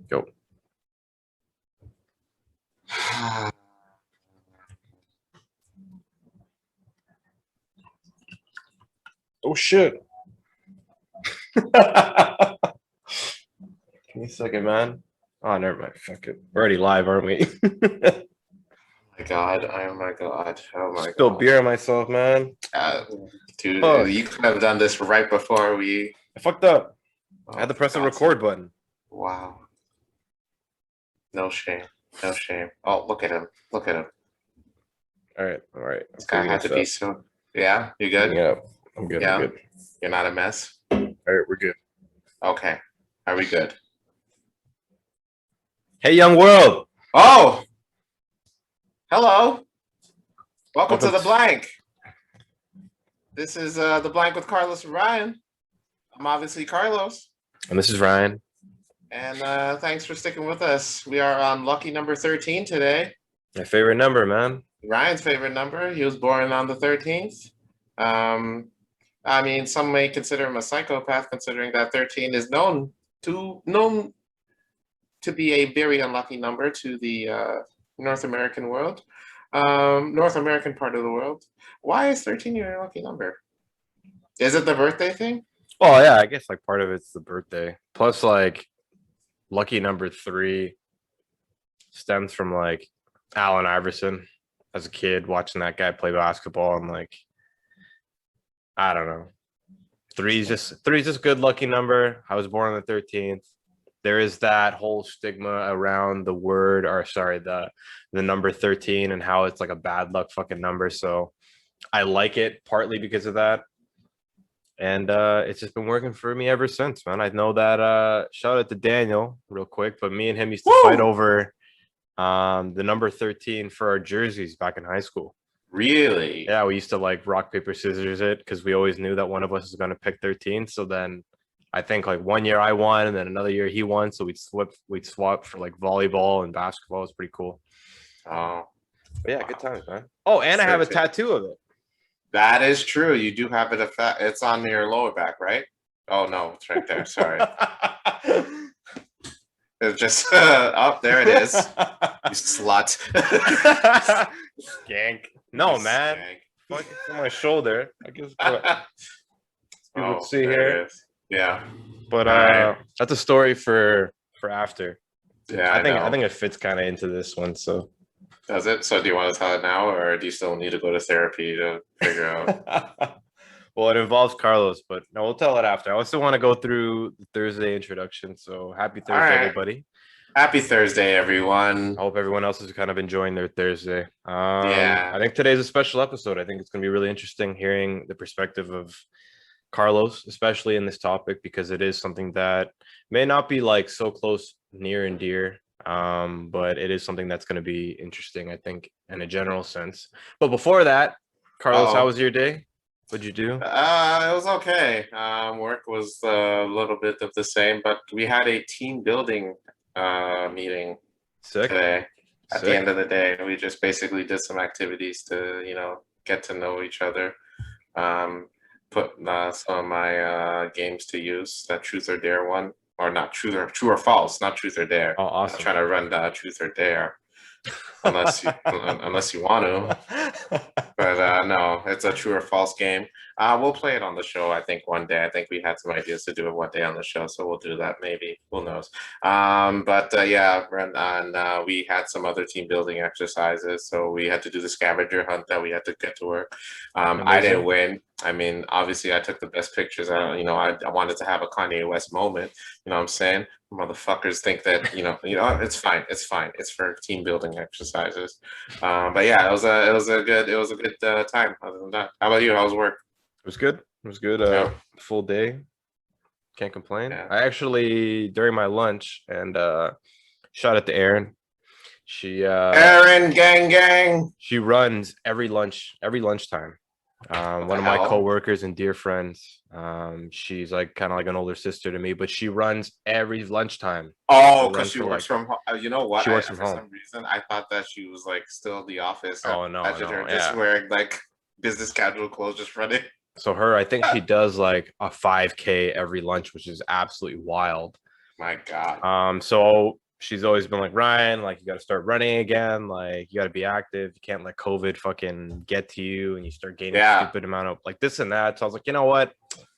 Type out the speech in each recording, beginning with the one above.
Go. Oh shit. Give me a second, man. Oh, never mind. Fuck it. We're already live, aren't we? My God, oh my God, oh my Spill God. beer on myself, man. Dude, Fuck. you could have done this right before we. I fucked up. I Oh, had to for press the God's record sake. button. Wow. No shame. No shame. Oh, look at him. Look at him. All right. All right. I'm This guy cleaning had this to be up. so. Yeah, you Cleaning good? it up. I'm good. I'm Yeah, good. you're not a mess. All right. We're good. Okay. Are we good? Hey, young world. Oh, hello. Welcome to Welcome the blank. This is the blank with Carlos and Ryan. I'm obviously Carlos. And this is Ryan. And thanks for sticking with us. We are on lucky number 13 today. My favorite number, man. Ryan's favorite number. He was born on the 13th. I mean, some may consider him a psychopath, considering that 13 is known to be a very unlucky number to the North American world, North American part of the world. Why is 13 your lucky number? Is it the birthday thing? Oh yeah, I guess like part of it's the birthday. Plus, like, lucky number 3 stems from like Allen Iverson as a kid watching that guy play basketball and like I don't know. Three's just good lucky number. I was born on the 13th. There is that whole stigma around the word, or sorry, the number 13 and how it's like a bad luck fucking number. So I like it partly because of that. And it's just been working for me ever since, man. I know that shout out to Daniel real quick, but me and him used to fight over the number 13 for our jerseys back in high school. Really? Yeah, we used to like rock, paper, scissors it because we always knew that one of us was going to pick 13. So then I think like one year I won and then another year he won. So we'd swap for like volleyball and basketball. It was pretty cool. Oh, But yeah, wow. good times, man. Oh, and I have a 13. tattoo of it. That is true. You do have it. It's on your lower back, right? Oh no, it's right there. Sorry. It's just oh, there it is. You slut. Skank. No, You man. skank. Fuck, it's on my shoulder. I guess people Oh, see there here. it is. Yeah. But Alright. that's a story for after. Yeah, I think it fits kind of into this one. So Does it? So do you want to tell it now, or do you still need to go to therapy to figure out? well, it involves Carlos, but no, we'll tell it after. I also want to go through the Thursday introduction. So happy Thursday, Alright. everybody. Happy Thursday, everyone. I hope everyone else is kind of enjoying their Thursday. Yeah. I think today's a special episode. I think it's going to be really interesting hearing the perspective of Carlos, especially in this topic, because it is something that may not be like so close, near and dear, but it is something that's going to be interesting, I think, in a general sense. But before that, Carlos, how was your day? What'd you do? It was okay. Work was a little bit of the same, but we had a team building meeting Sick. today. At Sick. the end of the day, we just basically did some activities to, get to know each other. Put some of my games to use. That Truth or Dare one, or not True or False, not Truth or Dare. Oh, I'm awesome. not trying to run Truth or Dare, unless you want to. But no, it's a true or false game. We'll play it on the show, I think, one day. I think we had some ideas to do it one day on the show, so we'll do that maybe. Who knows? But yeah, and we had some other team building exercises. So we had to do the scavenger hunt that we had to get to work. I didn't win. I mean, obviously, I took the best pictures. I wanted to have a Kanye West moment. You know what I'm saying? Motherfuckers think that it's fine. It's fine. It's for team building exercises. But yeah, it was a good time. Other than that, how about you? How was work? It was good. It was good. Yeah. Full day. Can't complain. Yeah. I actually during my lunch and shout out to Erin. Erin, gang. She runs every lunchtime. One of my coworkers and dear friends. She's like kind of like an older sister to me, but she runs every lunchtime. Oh, because she works from home. You know what? She works from home. For some reason, I thought that she was like still in the office. Oh no, just wearing like business casual clothes, just running. So I think she does like a 5K every lunch, which is absolutely wild. My God. So she's always been like, Ryan, like you got to start running again. Like you got to be active. You can't let COVID fucking get to you, and you start gaining Yeah. stupid amount of like this and that. So I was like, you know what?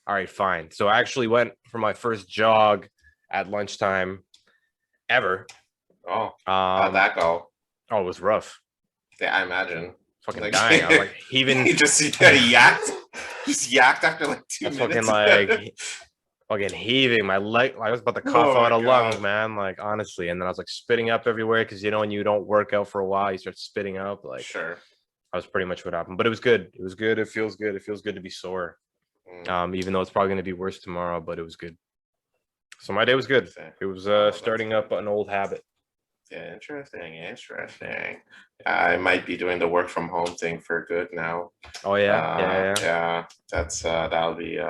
All right, fine. So I actually went for my first jog at lunchtime ever. Oh, how'd that go? Oh, it was rough. Yeah, I imagine. Fucking Like, dying. I was like heaving. you just yacked, just yacked after like I 2 was fucking minutes. like fucking heaving my leg. I was about to cough Oh out my a lung, God. man. Like honestly, and then I was like spitting up everywhere because you know when you don't work out for a while, you start spitting up. Like Sure. that was pretty much what happened. But it was good. It was good. It feels good. It feels good to be sore. Even though it's probably going to be worse tomorrow, but it was good. So my day was good. It was starting up an old habit. Yeah, interesting. I might be doing the work from home thing for good now. Oh yeah. Yeah. That's that'll be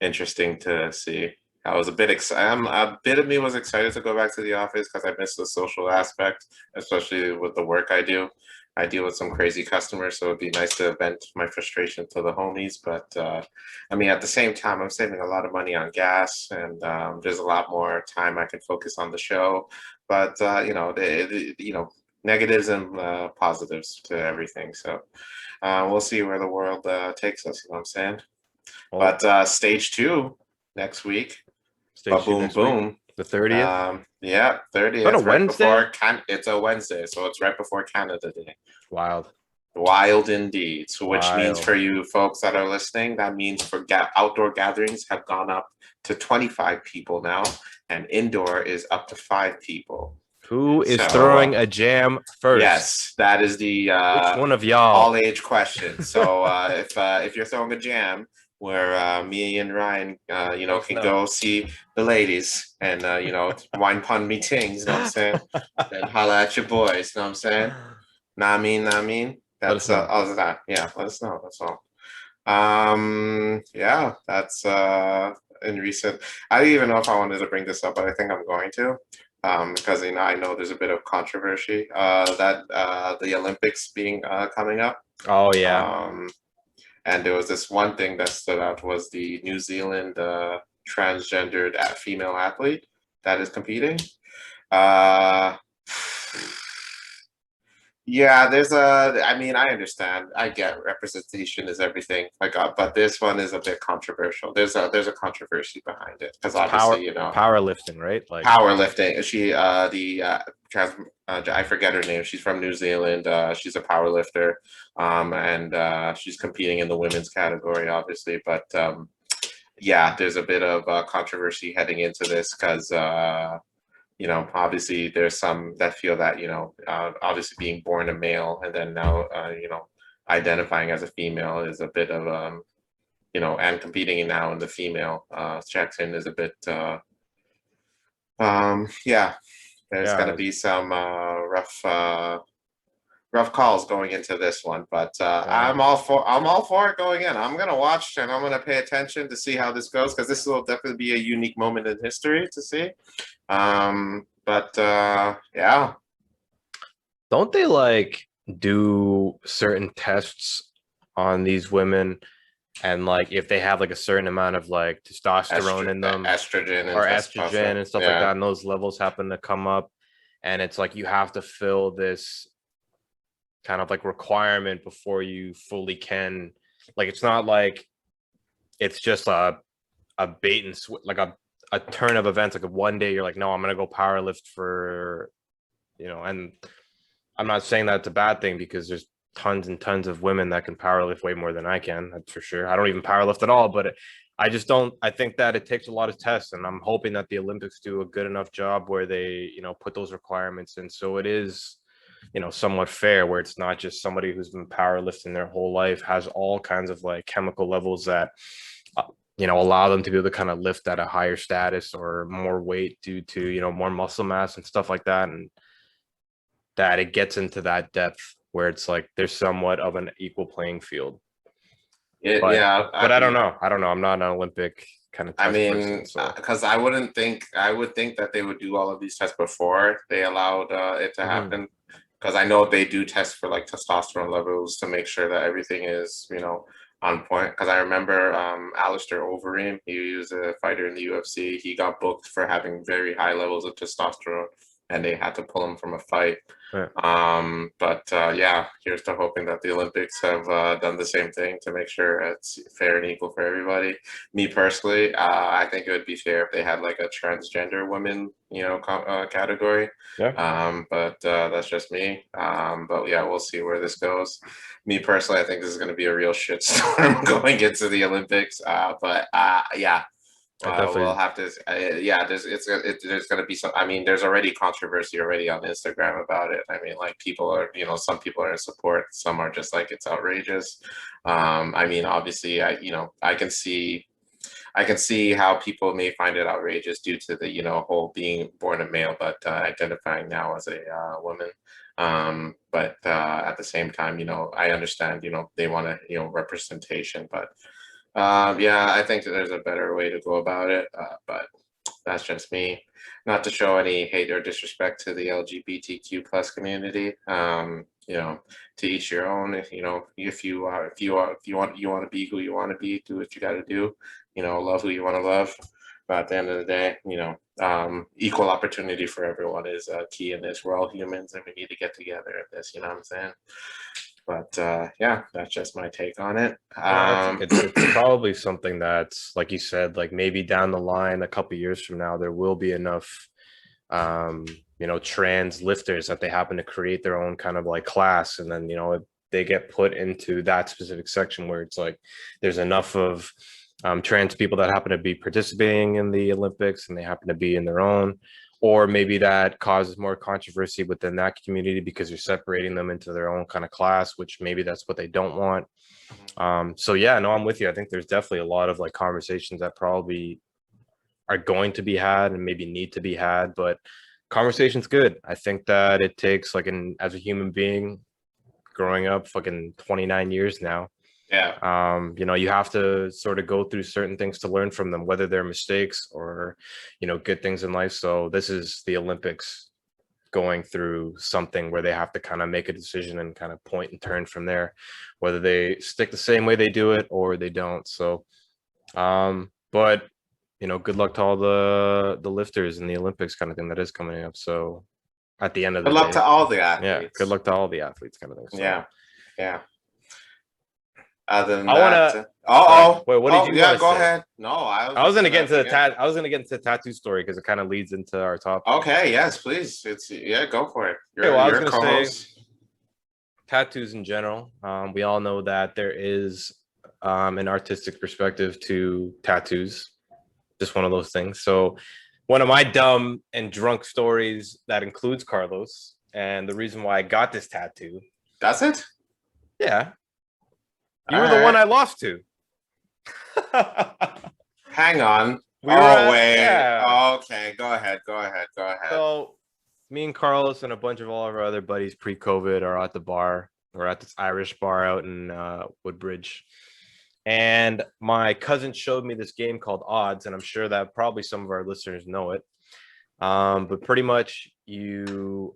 interesting to see. I was a bit excited. A bit of me was excited to go back to the office because I miss the social aspect, especially with the work I do. I deal with some crazy customers, so it'd be nice to vent my frustration to the homies. But I mean, at the same time, I'm saving a lot of money on gas, and there's a lot more time I can focus on the show. But you know, you know, negatives and positives to everything. So we'll see where the world takes us. You know what I'm saying? Well, But stage 2 next week. stage 2 next week, the 30th. Yeah, 30th. On a Right Wednesday? before it's a Wednesday, so it's right before Canada Day. Wild. Wild indeed. So which means Wild. for you folks that are listening, that means for outdoor gatherings have gone up to 25 people now, and indoor is up to 5 people. Who is So, throwing a jam first? Yes, that is the Which one of y'all? all age question. So if you're throwing a jam where me and Ryan you know can go see the ladies and you know wine pun me tings, you know what I'm saying? Then holla at your boys, you know what I'm saying? Nah, I mean. That's all of that. Yeah, let us know. That's all. Yeah, that's in recent. I don't even know if I wanted to bring this up, but I think I'm going to. Because you know I know there's a bit of controversy that the Olympics being coming up. Oh yeah. And there was this one thing that stood out was the New Zealand transgendered female athlete that is competing. Yeah, I mean, I understand. I get representation is everything. Like, but this one is a bit controversial. There's a controversy behind it because obviously, you know, powerlifting, right? Like powerlifting. She, I forget her name. She's from New Zealand. She's a powerlifter, and she's competing in the women's category, obviously. But yeah, there's a bit of controversy heading into this because you know, obviously there's some that feel that, you know, obviously being born a male and then now, you know, identifying as a female is a bit of, you know, and competing now in the female section is a bit, yeah, there's going to be some rough calls going into this one, but I'm all for it going in. I'm gonna watch and I'm gonna pay attention to see how this goes because this will definitely be a unique moment in history to see. But yeah. Don't they like do certain tests on these women and like if they have like a certain amount of like testosterone in them estrogen and stuff like that, and those levels happen to come up, and it's like you have to fill this kind of like requirement before you fully can, like it's not like it's just a bait and switch, like a turn of events, like a one day you're like, no, I'm gonna go power lift for, you know. And I'm not saying that's a bad thing because there's tons and tons of women that can power lift way more than I can, that's for sure. I don't even power lift at all, but I just don't, I think that it takes a lot of tests, and I'm hoping that the Olympics do a good enough job where they, you know, put those requirements in so it is, you know, somewhat fair, where it's not just somebody who's been powerlifting their whole life has all kinds of like chemical levels that you know, allow them to be able to kind of lift at a higher status or more weight due to, you know, more muscle mass and stuff like that. And that it gets into that depth where it's like there's somewhat of an equal playing field. Yeah, but I don't know. I'm not an Olympic kind of test person, because I would think that they would do all of these tests before they allowed it to happen. Because I know they do test for like testosterone levels to make sure that everything is, you know, on point because I remember Alistair Overeem, he was a fighter in the UFC. He got booked for having very high levels of testosterone, and they had to pull him from a fight. Yeah. Yeah, here's to hoping that the Olympics have done the same thing to make sure it's fair and equal for everybody. Me personally, I think it would be fair if they had like a transgender women, category. Yeah. That's just me. But yeah, we'll see where this goes. Me personally, I think this is going to be a real shitstorm going into the Olympics. Yeah, we'll Definitely. have to. Yeah, there's going to be some. I mean, there's already controversy already on Instagram about it. I mean, like people are, some people are in support, some are just like it's outrageous. I mean, obviously, I can see how people may find it outrageous due to the whole being born a male but identifying now as a woman. At the same time, I understand, they want to, representation, but yeah, I think that there's a better way to go about it. But that's just me. Not to show any hate or disrespect to the LGBTQ plus community. To each your own. If you want to be who you want to be, do what you got to do. Love who you want to love. But at the end of the day, equal opportunity for everyone is key in this. We're all humans, and we need to get together in this. You know what I'm saying? Yeah, that's just my take on it. Yeah, I think it's probably something that's like you said, like maybe down the line, a couple years from now, there will be enough, trans lifters that they happen to create their own kind of like class, and then they get put into that specific section where it's like there's enough of trans people that happen to be participating in the Olympics, and they happen to be in their own. Or maybe that causes more controversy within that community because you're separating them into their own kind of class, which maybe that's what they don't want. So yeah, no, I'm with you. I think there's definitely a lot of like conversations that probably are going to be had and maybe need to be had, but conversation's good. I think that it takes like as a human being growing up fucking 29 years now, Yeah. you have to sort of go through certain things to learn from them, whether they're mistakes or good things in life. So this is the Olympics going through something where they have to kind of make a decision and kind of point and turn from there, whether they stick the same way they do it or they don't. So but good luck to all the lifters in the Olympics kind of thing that is coming up. So at the end of the Good luck day, to all the yeah, athletes. good luck to all the athletes kind of thing. So. Yeah. Other than I want to. Wait, what did you? Yeah, go say? ahead. No, I was gonna get into the I was gonna get into the tattoo story because it kind of leads into our topic. Okay, yes, please. Go for it. I was gonna say tattoos in general. We all know that there is an artistic perspective to tattoos. Just one of those things. So one of my dumb and drunk stories that includes Carlos, and the reason why I got this tattoo. That's it? Yeah. You were the one I lost to. Hang on. Wait. Yeah. Okay, go ahead. So me and Carlos and a bunch of all of our other buddies pre-COVID are at the bar. We're at this Irish bar out in Woodbridge. And my cousin showed me this game called Odds, and I'm sure that probably some of our listeners know it. But pretty much you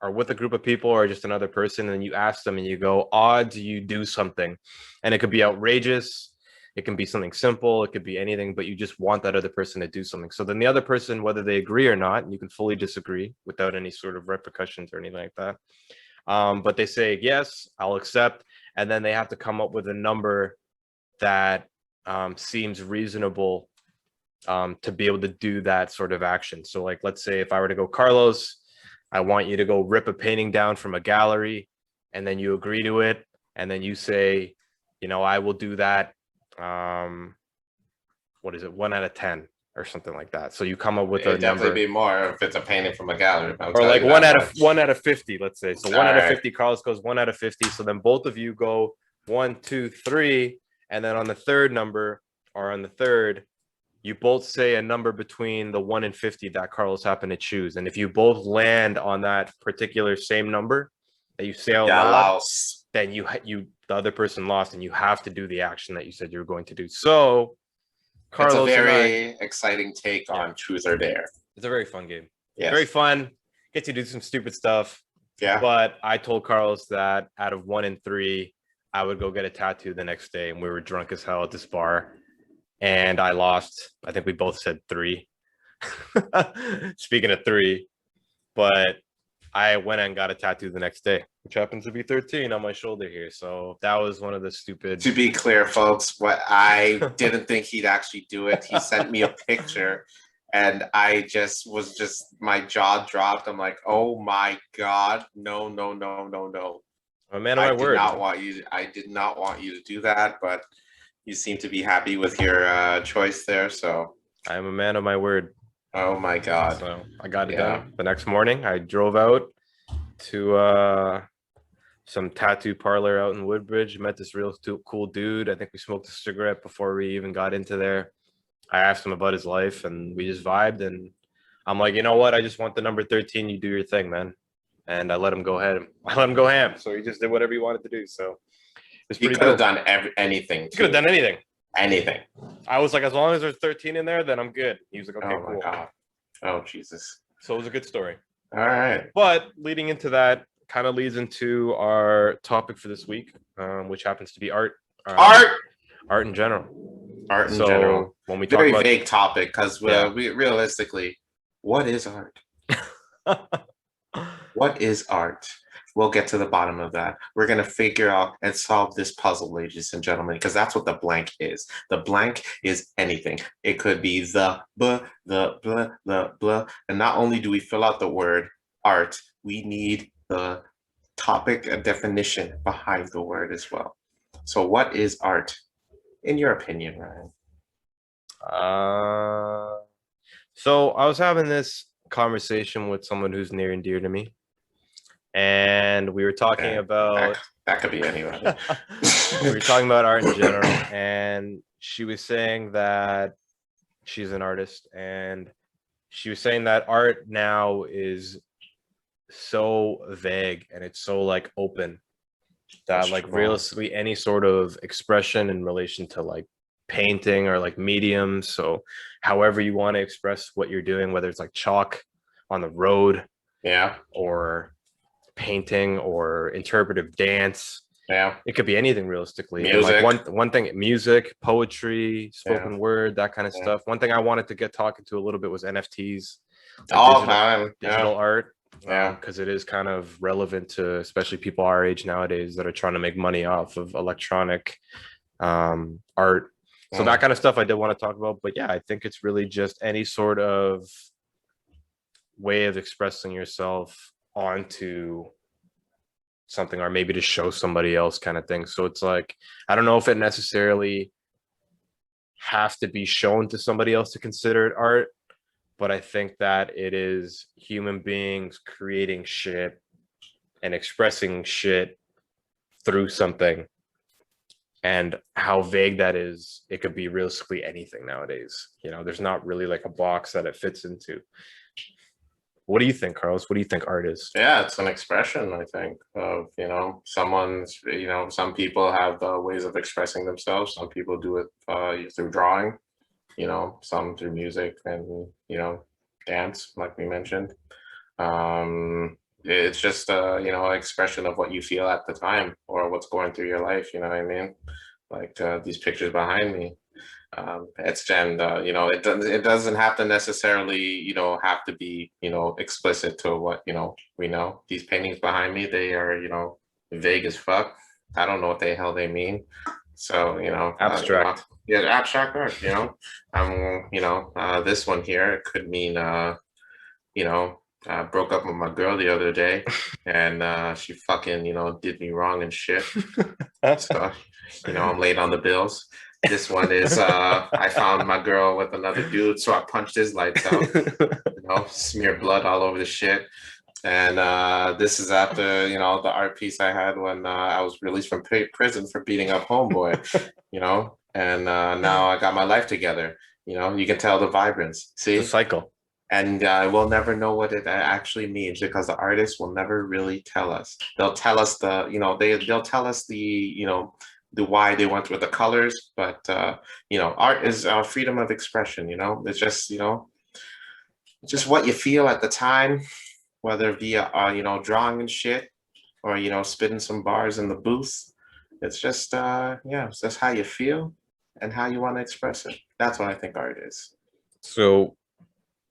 are with a group of people or just another person, and you ask them and you go, odds you do something. And it could be outrageous. It can be something simple. It could be anything, but you just want that other person to do something. So then the other person, whether they agree or not, and you can fully disagree without any sort of repercussions or anything like that. But they say, yes, I'll accept. And then they have to come up with a number that seems reasonable to be able to do that sort of action. So like, let's say if I were to go, Carlos, I want you to go rip a painting down from a gallery, and then you agree to it. And then you say, I will do that. What is it? 1 out of 10 or something like that. So you come up with a number. Definitely be more if it's a painting from a gallery. Or like 1 out of 50, let's say. So 1 out of 50, Carlos goes 1 out of 50. So then both of you go 1, 2, 3. And then on the third number, or on the third, you both say a number between the 1 and 50 that Carlos happened to choose. And if you both land on that particular same number that you say out loud, then the other person lost, and you have to do the action that you said you were going to do. So Carlos, it's a very exciting take on Truth or Dare. It's a very fun game. Yes. Very fun. Gets you to do some stupid stuff. Yeah. But I told Carlos that out of 1 and 3, I would go get a tattoo the next day, and we were drunk as hell at this bar, and I lost. I think we both said 3. Speaking of 3, but I went and got a tattoo the next day, which happens to be 13 on my shoulder here. So that was one of the stupid. To be clear, folks, what I didn't think he'd actually do it. He sent me a picture, and I just my jaw dropped. I'm like, oh my god, no, no, no, no, no. I'm a man of my word. I did not want you to do that, but you seem to be happy with your choice there. So I am a man of my word. oh my god. So I got it done. The next morning, I drove out to some tattoo parlor out in Woodbridge. Met this real cool dude. I think we smoked a cigarette before we even got into there. I asked him about his life, and we just vibed. And I'm like, you know what? I just want the number 13. You do your thing, man. And I let him go ahead. I let him go ham. So he just did whatever he wanted to do. So it's He pretty could have cool. done anything. He could have done anything. Anything. I was like, as long as there's 13 in there, then I'm good. He was like, okay, Oh my cool. god. Oh Jesus. So it was a good story. All right. But leading into that kind of leads into our topic for this week, which happens to be art. Art in general. Art in So general. when we talk Very about vague topic because Yeah. we realistically, what is art? What is art? We'll get to the bottom of that. We're going to figure out and solve this puzzle, ladies and gentlemen, because that's what the blank is. The blank is anything. It could be the blah. And not only do we fill out the word art, we need the topic, a definition behind the word as well. So what is art, in your opinion, Ryan? So I was having this conversation with someone who's near and dear to me, and we were talking about That could be anybody. we were talking about art in general, and she was saying that she's an artist, and she was saying that art now is so vague and it's so like open that That's like true. realistically any sort of expression in relation to like painting or like mediums, so however you want to express what you're doing, whether it's like chalk on the road Yeah, or painting or interpretive dance, yeah. it could be anything realistically. And Music. like one thing, music, poetry, spoken word, that kind of Yeah. stuff. One thing I wanted to get talking to a little bit was NFTs, like All time. digital art, Yeah. because it is kind of relevant to especially people our age nowadays that are trying to make money off of electronic art. So that kind of stuff I did want to talk about. But yeah, I think it's really just any sort of way of expressing yourself onto something, or maybe to show somebody else kind of thing. So it's like, I don't know if it necessarily have to be shown to somebody else to consider it art, but I think that it is human beings creating shit and expressing shit through something. And how vague that is, it could be realistically anything nowadays. You know, there's not really like a box that it fits into. What do you think, Carlos? What do you think art is? Yeah, it's an expression, I think, of, some people have ways of expressing themselves. Some people do it through drawing, some through music and, dance, like we mentioned. It's just, an expression of what you feel at the time or what's going through your life, you know what I mean? Like these pictures behind me. It doesn't have to necessarily, have to be, explicit to what, we know. These paintings behind me, they are, vague as fuck. I don't know what the hell they mean. So, Abstract. Abstract art, this one here, it could mean, I broke up with my girl the other day and she fucking, did me wrong and shit. So, I'm late on the bills. This one is I found my girl with another dude, so I punched his lights out, smeared blood all over the shit. And this is after, the art piece I had when I was released from prison for beating up homeboy, and now I got my life together. You can tell the vibrance. See? It's a cycle. And we'll never know what it actually means because the artists will never really tell us. They'll tell us they'll tell us the why they went with the colors, but art is freedom of expression. It's just just what you feel at the time, whether via drawing and shit or spitting some bars in the booth. It's just yeah, it's just how you feel and how you want to express it. That's what I think art is. So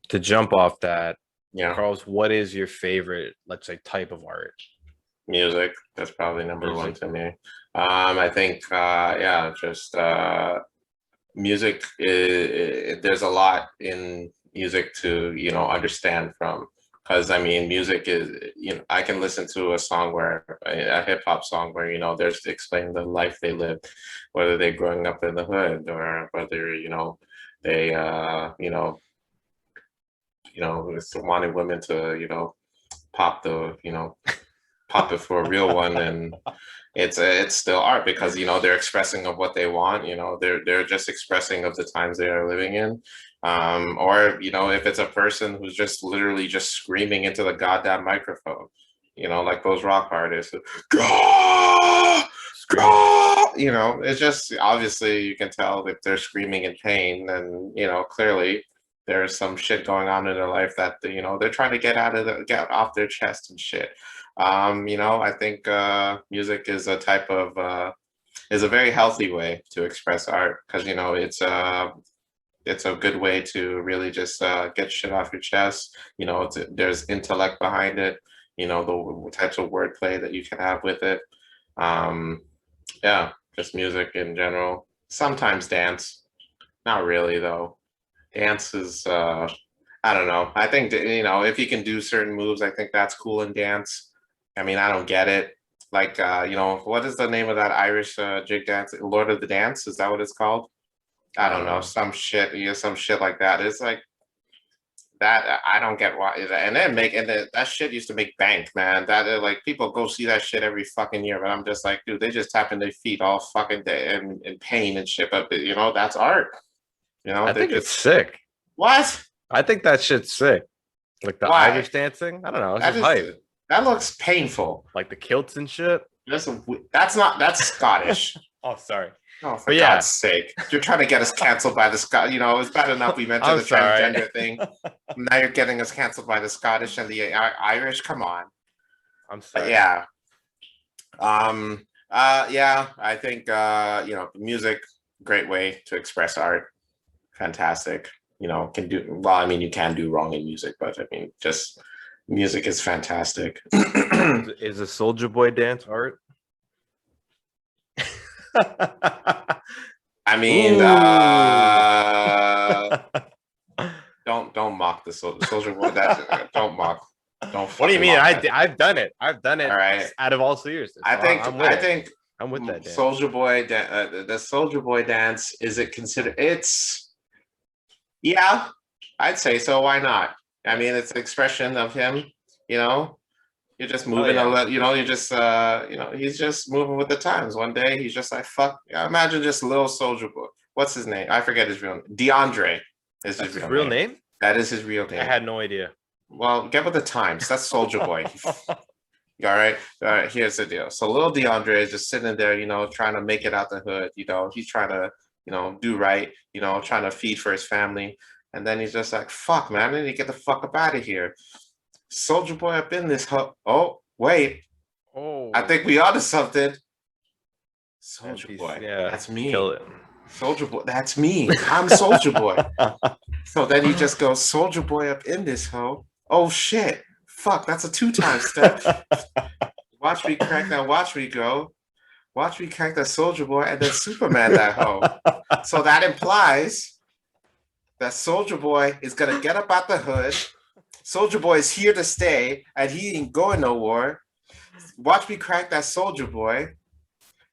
to jump off that, Yeah, Carlos, what is your favorite, let's say, type of art? music. That's probably number one Music. to me. I think yeah, just music there's a lot in music to understand from, because I mean music is, I can listen to a song where a hip hop song where there's explaining the life they lived, whether they're growing up in the hood or whether they it's wanting women to pop the pop it for a real one, and it's still art because they're expressing of what they want. They're just expressing of the times they are living in, or if it's a person who's just literally just screaming into the goddamn microphone, like those rock artists, "Gah! Screaming. Gah!" It's just obviously you can tell if they're screaming in pain, and clearly there's some shit going on in their life that they're trying to get off their chest and shit. I think music is is a very healthy way to express art, because it's a good way to really just get shit off your chest. There's intellect behind it. The types of wordplay that you can have with it. Um, yeah, just music in general. Sometimes dance, not really though. Dance is I don't know. I think that, if you can do certain moves, I think that's cool in dance. I mean, I don't get it. Like, what is the name of that Irish jig dance? Lord of the Dance? Is that what it's called? I I don't don't know. know. Some shit, some shit like that. It's like that. I don't get why. That shit used to make bank, man. That like people go see that shit every fucking year, but I'm just like, dude, they just tapping their feet all fucking day in pain and shit. But that's art. I They think it's just sick. what? I think that shit's sick. Like the Why? Irish dancing. I don't know. It's That just is hype. that looks painful. Like the kilts and shit. That's Scottish. Oh, sorry. Oh, for But yeah, God's sake. You're trying to get us canceled by the Scott. It's bad enough we mentioned I'm the sorry. transgender thing. Now you're getting us canceled by the Scottish and the Irish. Come on. I'm But sorry. yeah. Yeah, I think music, great way to express art. Fantastic. Can do well, I mean you can do wrong in music, but I mean just music is fantastic. Is a Soldier Boy dance art? I mean, Ooh. don't mock the soldier boy. That don't mock. Don't What do you fucking mean? mock that. I've done it. I've done it All right. out of all seriousness. I So think I'm with I it. think I'm with that dance. Soldier Boy, the Soldier Boy dance. Is it considered? It's yeah, I'd say so. Why not? I mean, it's an expression of him. You know, you're just moving yeah. a little. You're just he's just moving with the times. One day he's just like fuck. Imagine just little Soldier Boy. What's his name? I forget his real name. DeAndre is That's his his real real name. name? That is his real I name. had no idea. Well, get with the times. That's Soldier Boy. All right. All right. Here's the deal. So little DeAndre is just sitting there, trying to make it out the hood. He's trying to, do right, trying to feed for his family. And then he's just like, fuck, man, I need to get the fuck up out of here. Soldier Boy up in this hut. Oh, wait. Oh, I think we onto something. Soldier Boy. Yeah, That's me. kill it. Soldier Boy. That's me. I'm Soldier Boy. So then he just goes, Soldier Boy up in this hoe. Oh shit. Fuck, that's a 2-time step. Watch me crack that, watch me go. Watch me crack that Soldier Boy and then Superman that hoe. So that implies that Soldier Boy is gonna get up out the hood. Soldier Boy is here to stay and he ain't going nowhere. Watch me crack that Soldier Boy.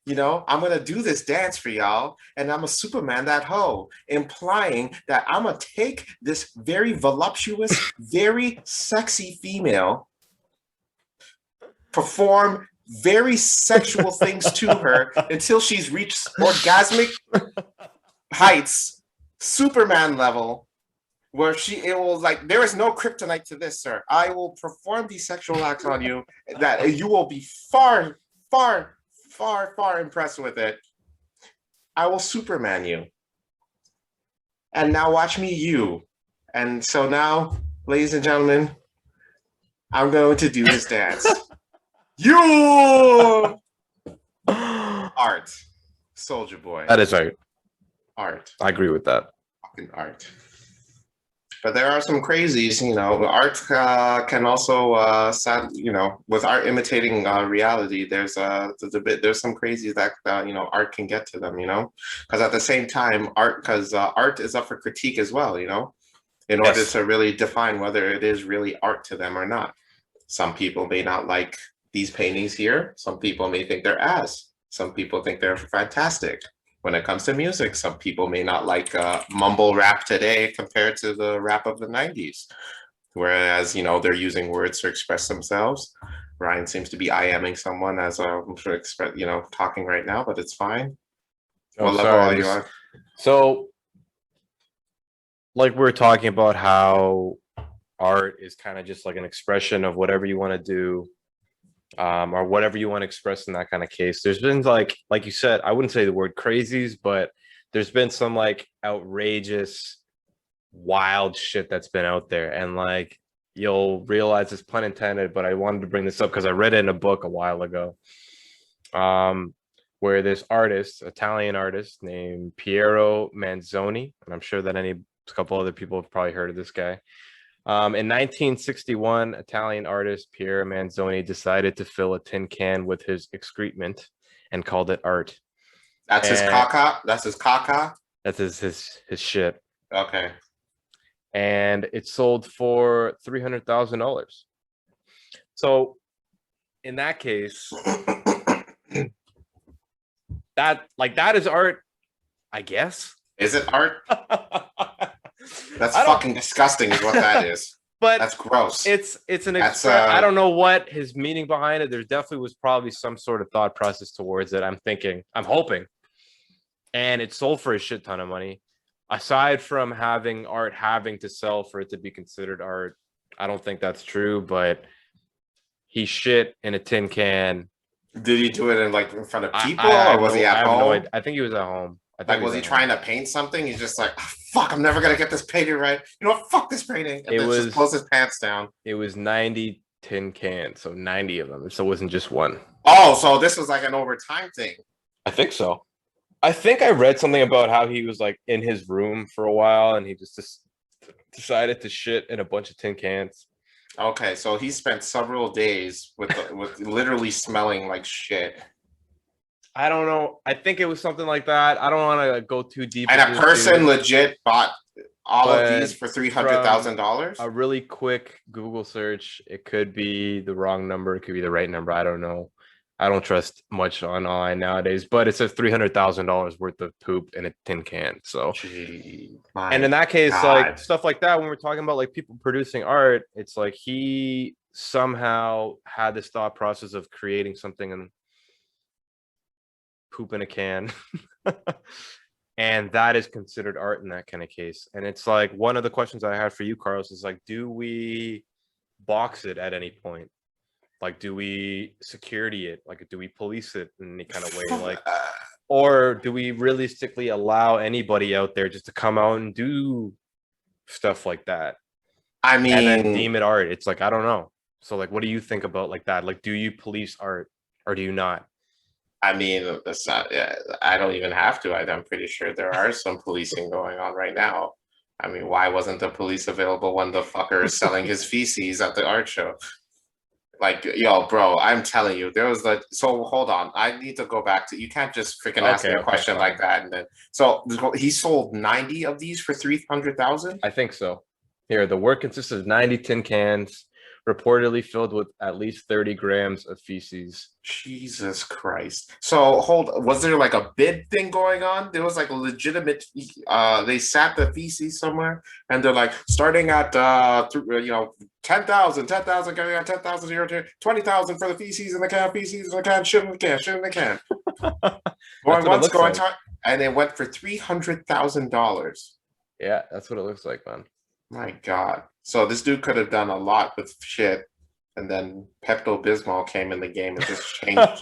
I'm going to do this dance for y'all, and I'm a Superman that hoe, implying that I'm going to take this very voluptuous, very sexy female, perform very sexual things to her until she's reached orgasmic heights, Superman level, where it will like, there is no kryptonite to this, sir. I will perform these sexual acts on you that you will be far, far, far, far impressed with it. I will Superman you. And now watch me you. And so now, ladies and gentlemen, I'm going to do this dance. You! Art. Soldier Boy. That is art. Art. I agree with that. Fucking art. But there are some crazies, you know. Art can also, with art imitating reality. There's a bit. There's some crazies that art can get to them, you know. Because at the same time, art is up for critique as well, you know, in order Yes. to really define whether it is really art to them or not. Some people may not like these paintings here. Some people may think they're ass. Some people think they're fantastic. When it comes to music, some people may not like mumble rap today compared to the rap of the 90s. Whereas, they're using words to express themselves. Ryan seems to be IMing someone as I'm sure talking right now, but it's fine. Oh, What level sorry. are you on? So, like we're talking about how art is kind of just like an expression of whatever you want to do, or whatever you want to express in that kind of case. There's been like you said, I wouldn't say the word crazies, but there's been some like outrageous, wild shit that's been out there. And like you'll realize it's pun intended, but I wanted to bring this up because I read it in a book a while ago. Where this artist, Italian artist named Piero Manzoni, and I'm sure that a couple other people have probably heard of this guy. In 1961, Italian artist Piero Manzoni decided to fill a tin can with his excrement and called it art. That's his caca? That's his caca? That's his shit. Okay. And it sold for $300,000. So in that case, that is art, I guess. Is it art? That's fucking disgusting is what that is. But that's gross. It's I don't know what his meaning behind it. There definitely was probably some sort of thought process towards it. I'm hoping. And it sold for a shit ton of money. Aside from having art having to sell for it to be considered art, I don't think that's true, but he shit in a tin can. Did he do it in front of people or was he at home? I think he was at home. Was he trying to paint something? He's just like, oh, fuck, I'm never gonna get this painting right. You know what? Fuck this painting. And then just pulls his pants down. It was 90 tin cans, so 90 of them. So it wasn't just one. Oh, so this was like an overtime thing. I think so. I think I read something about how he was like in his room for a while and he just decided to shit in a bunch of tin cans. Okay, so he spent several days with literally smelling like shit. I don't know. I think it was something like that. I don't want to go too deep. And a person legit bought all of these for $300,000. A really quick Google search. It could be the wrong number. It could be the right number. I don't know. I don't trust much online nowadays, but it says $300,000 worth of poop in a tin can. So, and in that case, like stuff like that, when we're talking about like people producing art, it's like he somehow had this thought process of creating something and poop in a can. And that is considered art in that kind of case. And it's like one of the questions I had for you, Carlos, is like, do we box it at any point? Like, do we security it? Like, do we police it in any kind of way? Like, or do we realistically allow anybody out there just to come out and do stuff like that? I mean, and then deem it art. It's like, I don't know. So like, what do you think about like that? Like, do you police art or do you not? I mean, that's not, I don't even have to. I'm pretty sure there are some policing going on right now. I mean, why wasn't the police available when the fucker is selling his feces at the art show? Like, yo, bro, I'm telling you, there was so hold on. I need to go back to, you can't just freaking ask me a question like that. And then, so he sold 90 of these for 300,000? I think so. Here, the work consists of 90 tin cans, reportedly filled with at least 30 grams of feces. Jesus Christ. So was there like a bid thing going on? There was like a legitimate, they sat the feces somewhere and they're like, starting at, 10,000, getting at 10,000, 20,000 for the feces in the can, feces in the can, shit in the can, shit in the can. Going once, going twice, and it went for $300,000. Yeah, that's what it looks like, man. My God. So this dude could have done a lot with shit, and then Pepto-Bismol came in the game and just changed.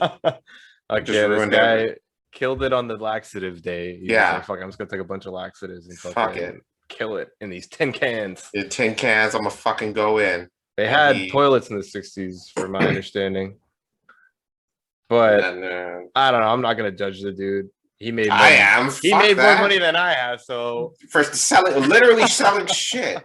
Again, this guy killed it on the laxative day. Yeah. Fuck, I'm just gonna take a bunch of laxatives and fuck it. Kill it in these tin cans. In tin cans, I'm gonna fucking go in. They had toilets in the 60s, from my understanding. But And I don't know. I'm not gonna judge the dude. He made more. I am. He Fuck made more that. money than I have. So For selling, literally selling shit.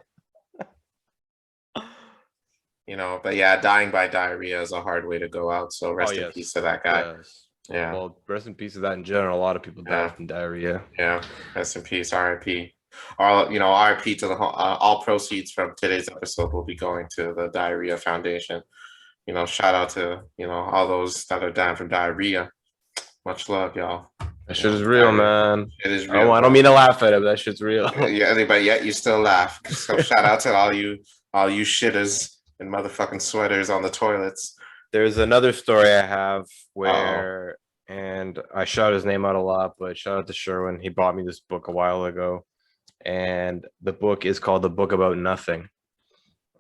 But yeah, dying by diarrhea is a hard way to go out. So oh rest in peace yes, to that guy. yes. Yeah, Well, rest in peace to that in general. A lot of people die yeah, from diarrhea. yeah. Rest in peace, RIP. RIP to the whole, all proceeds from today's episode will be going to the Diarrhea Foundation. Shout out to, all those that are dying from diarrhea. Much love, y'all. That shit is real, Diarrhea. man. It is Oh, real, I don't bro. mean to laugh at it, but that shit's real. Yeah, but yet you still laugh. So shout out to all you shitters and motherfucking sweaters on the toilets. There's another story I have Uh-oh. where, and I shout his name out a lot, but shout out to Sherwin. He bought me this book a while ago, and the book is called The Book About Nothing.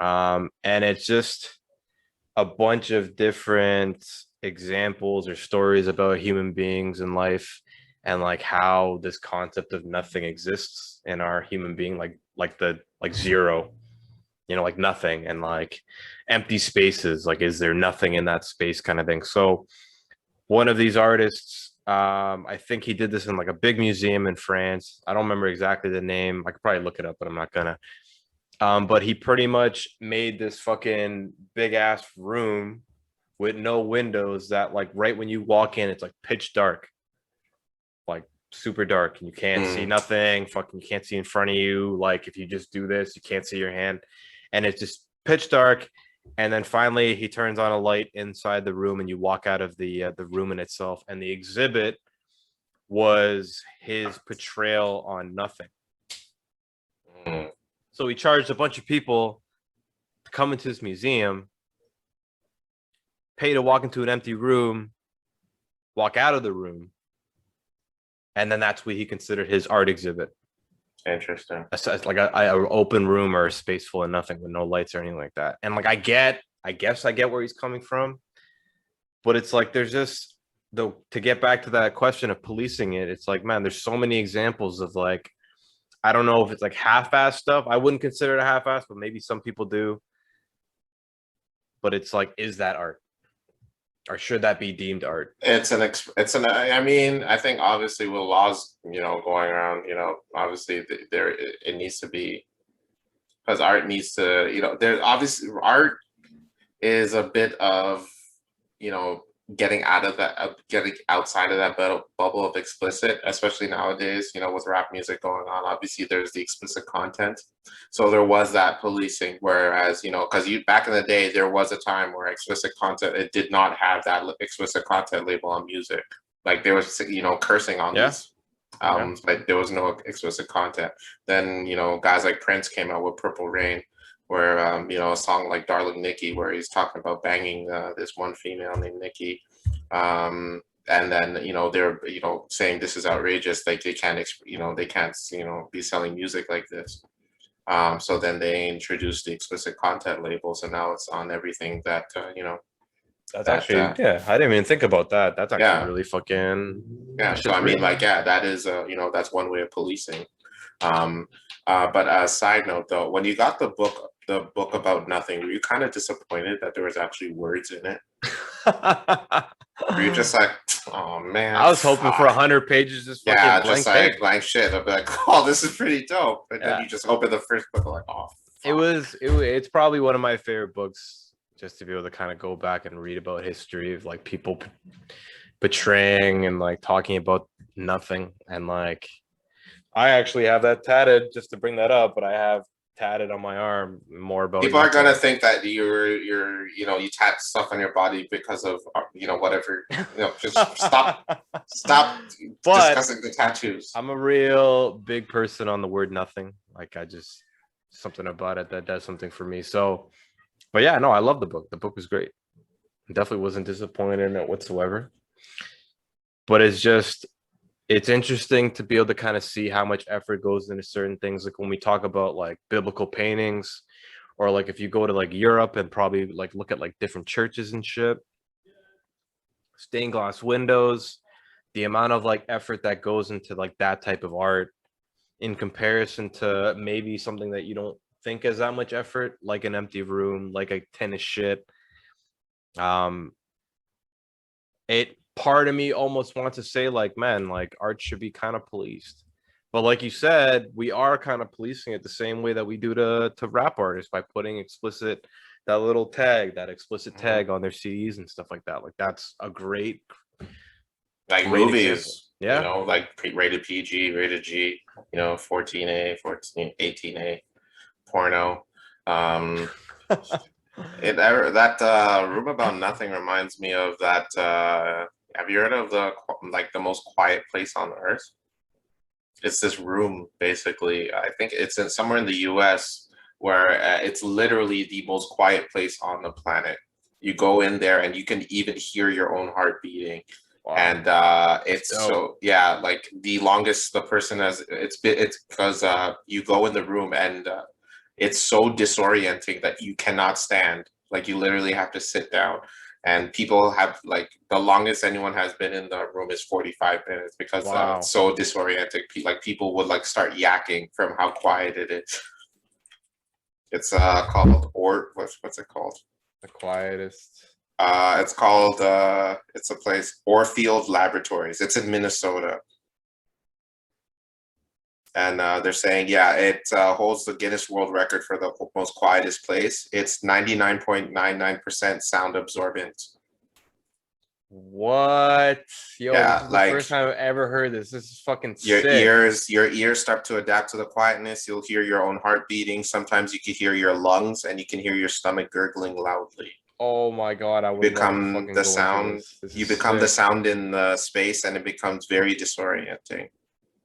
And it's just a bunch of different examples or stories about human beings in life and like how this concept of nothing exists in our human being, like zero, like nothing, and like empty spaces, like is there nothing in that space kind of thing. So one of these artists, I think he did this in like a big museum in France. I don't remember exactly the name. I could probably look it up, but I'm not gonna. But he pretty much made this fucking big ass room with no windows that, like, right when you walk in, it's like pitch dark, like super dark, and you can't see Mm. nothing. Fucking, you can't see in front of you. Like, if you just do this, you can't see your hand, and it's just pitch dark. And then finally, he turns on a light inside the room, and you walk out of the room in itself. And the exhibit was his portrayal on nothing. Mm. So he charged a bunch of people to come into this museum, pay to walk into an empty room, walk out of the room, and then that's what he considered his art exhibit. Interesting. It's like a open room or a space full of nothing with no lights or anything like that. And like I guess I get where he's coming from, but it's like there's just to get back to that question of policing it. It's like, man, there's so many examples of like, I don't know if it's like half-ass stuff. I wouldn't consider it a half-ass, but maybe some people do. But it's like, is that art? Or should that be deemed art? I mean, I think obviously with laws, going around, obviously there it needs to be, because art needs to, there obviously art is a bit of, you know, getting outside of that bubble of explicit, especially nowadays, with rap music going on. Obviously, there's the explicit content. So there was that policing, whereas, because back in the day, there was a time where explicit content, it did not have that explicit content label on music. Like there was, cursing on Yeah. these albums, but there was no explicit content. Then, guys like Prince came out with Purple Rain, where a song like Darling Nikki, where he's talking about banging this one female named Nikki, and then they're saying this is outrageous, like they can't they can't be selling music like this. So then they introduced the explicit content label, so now it's on everything that That's that actually, yeah, I didn't even think about that. That's actually yeah, really fucking, yeah. that So shit's I mean, real. like, yeah, that is that's one way of policing. Um, but as a side note, though, when you got the book about nothing, were you kind of disappointed that there was actually words in it? Were you just like, oh man, I was hoping for fuck. 100 pages, just fucking Yeah, just blank like page. blank shit. I'll be like, oh, this is pretty dope. And then Yeah, you just open the first book, like, oh, fuck. it's probably one of my favorite books, just to be able to kind of go back and read about history of like people betraying and like talking about nothing. And like, I actually have that tatted, just to bring that up, but I have tatted on my arm more about People are nothing. gonna think that you tat stuff on your body because of whatever. Just stop But discussing the tattoos. I'm a real big person on the word nothing. Like, I just, something about it that does something for me. So, but yeah, no, I love the book. The book was great. Definitely wasn't disappointed in it whatsoever. But it's interesting to be able to kind of see how much effort goes into certain things. Like when we talk about like biblical paintings, or like if you go to like Europe and probably like look at like different churches and shit, stained glass windows, the amount of like effort that goes into like that type of art in comparison to maybe something that you don't think has that much effort, like an empty room, like a tin of shit. Um, part of me almost wants to say like, man, like art should be kind of policed. But like you said, we are kind of policing it the same way that we do to rap artists by putting that little tag, that explicit tag on their CDs and stuff like that. Like that's a great like great movies, example. Yeah. like rated PG, rated G, 14A, 18A, porno. That Room About Nothing reminds me of that. Have you heard of the most quiet place on earth? It's this room, basically. I think it's in somewhere in the U.S. where it's literally the most quiet place on the planet. You go in there and you can even hear your own heart beating. Wow. And it's so yeah, like the longest the person has it's because you go in the room and it's so disorienting that you cannot stand. Like you literally have to sit down. And people have like the longest anyone has been in the room is 45 minutes because it's so disorienting. Like people would like start yakking from how quiet it is. It's called what's it called? The quietest. It's called it's a place, Orfield Laboratories. It's in Minnesota. And they're saying, yeah, it holds the Guinness World Record for the most quietest place. It's 99.99% sound absorbent. What? Yo, yeah, this is the first time I've ever heard this. This is fucking sick. Your ears start to adapt to the quietness. You'll hear your own heart beating. Sometimes you can hear your lungs and you can hear your stomach gurgling loudly. Oh my god, I would become the sound. You become the sound in the space and it becomes very disorienting.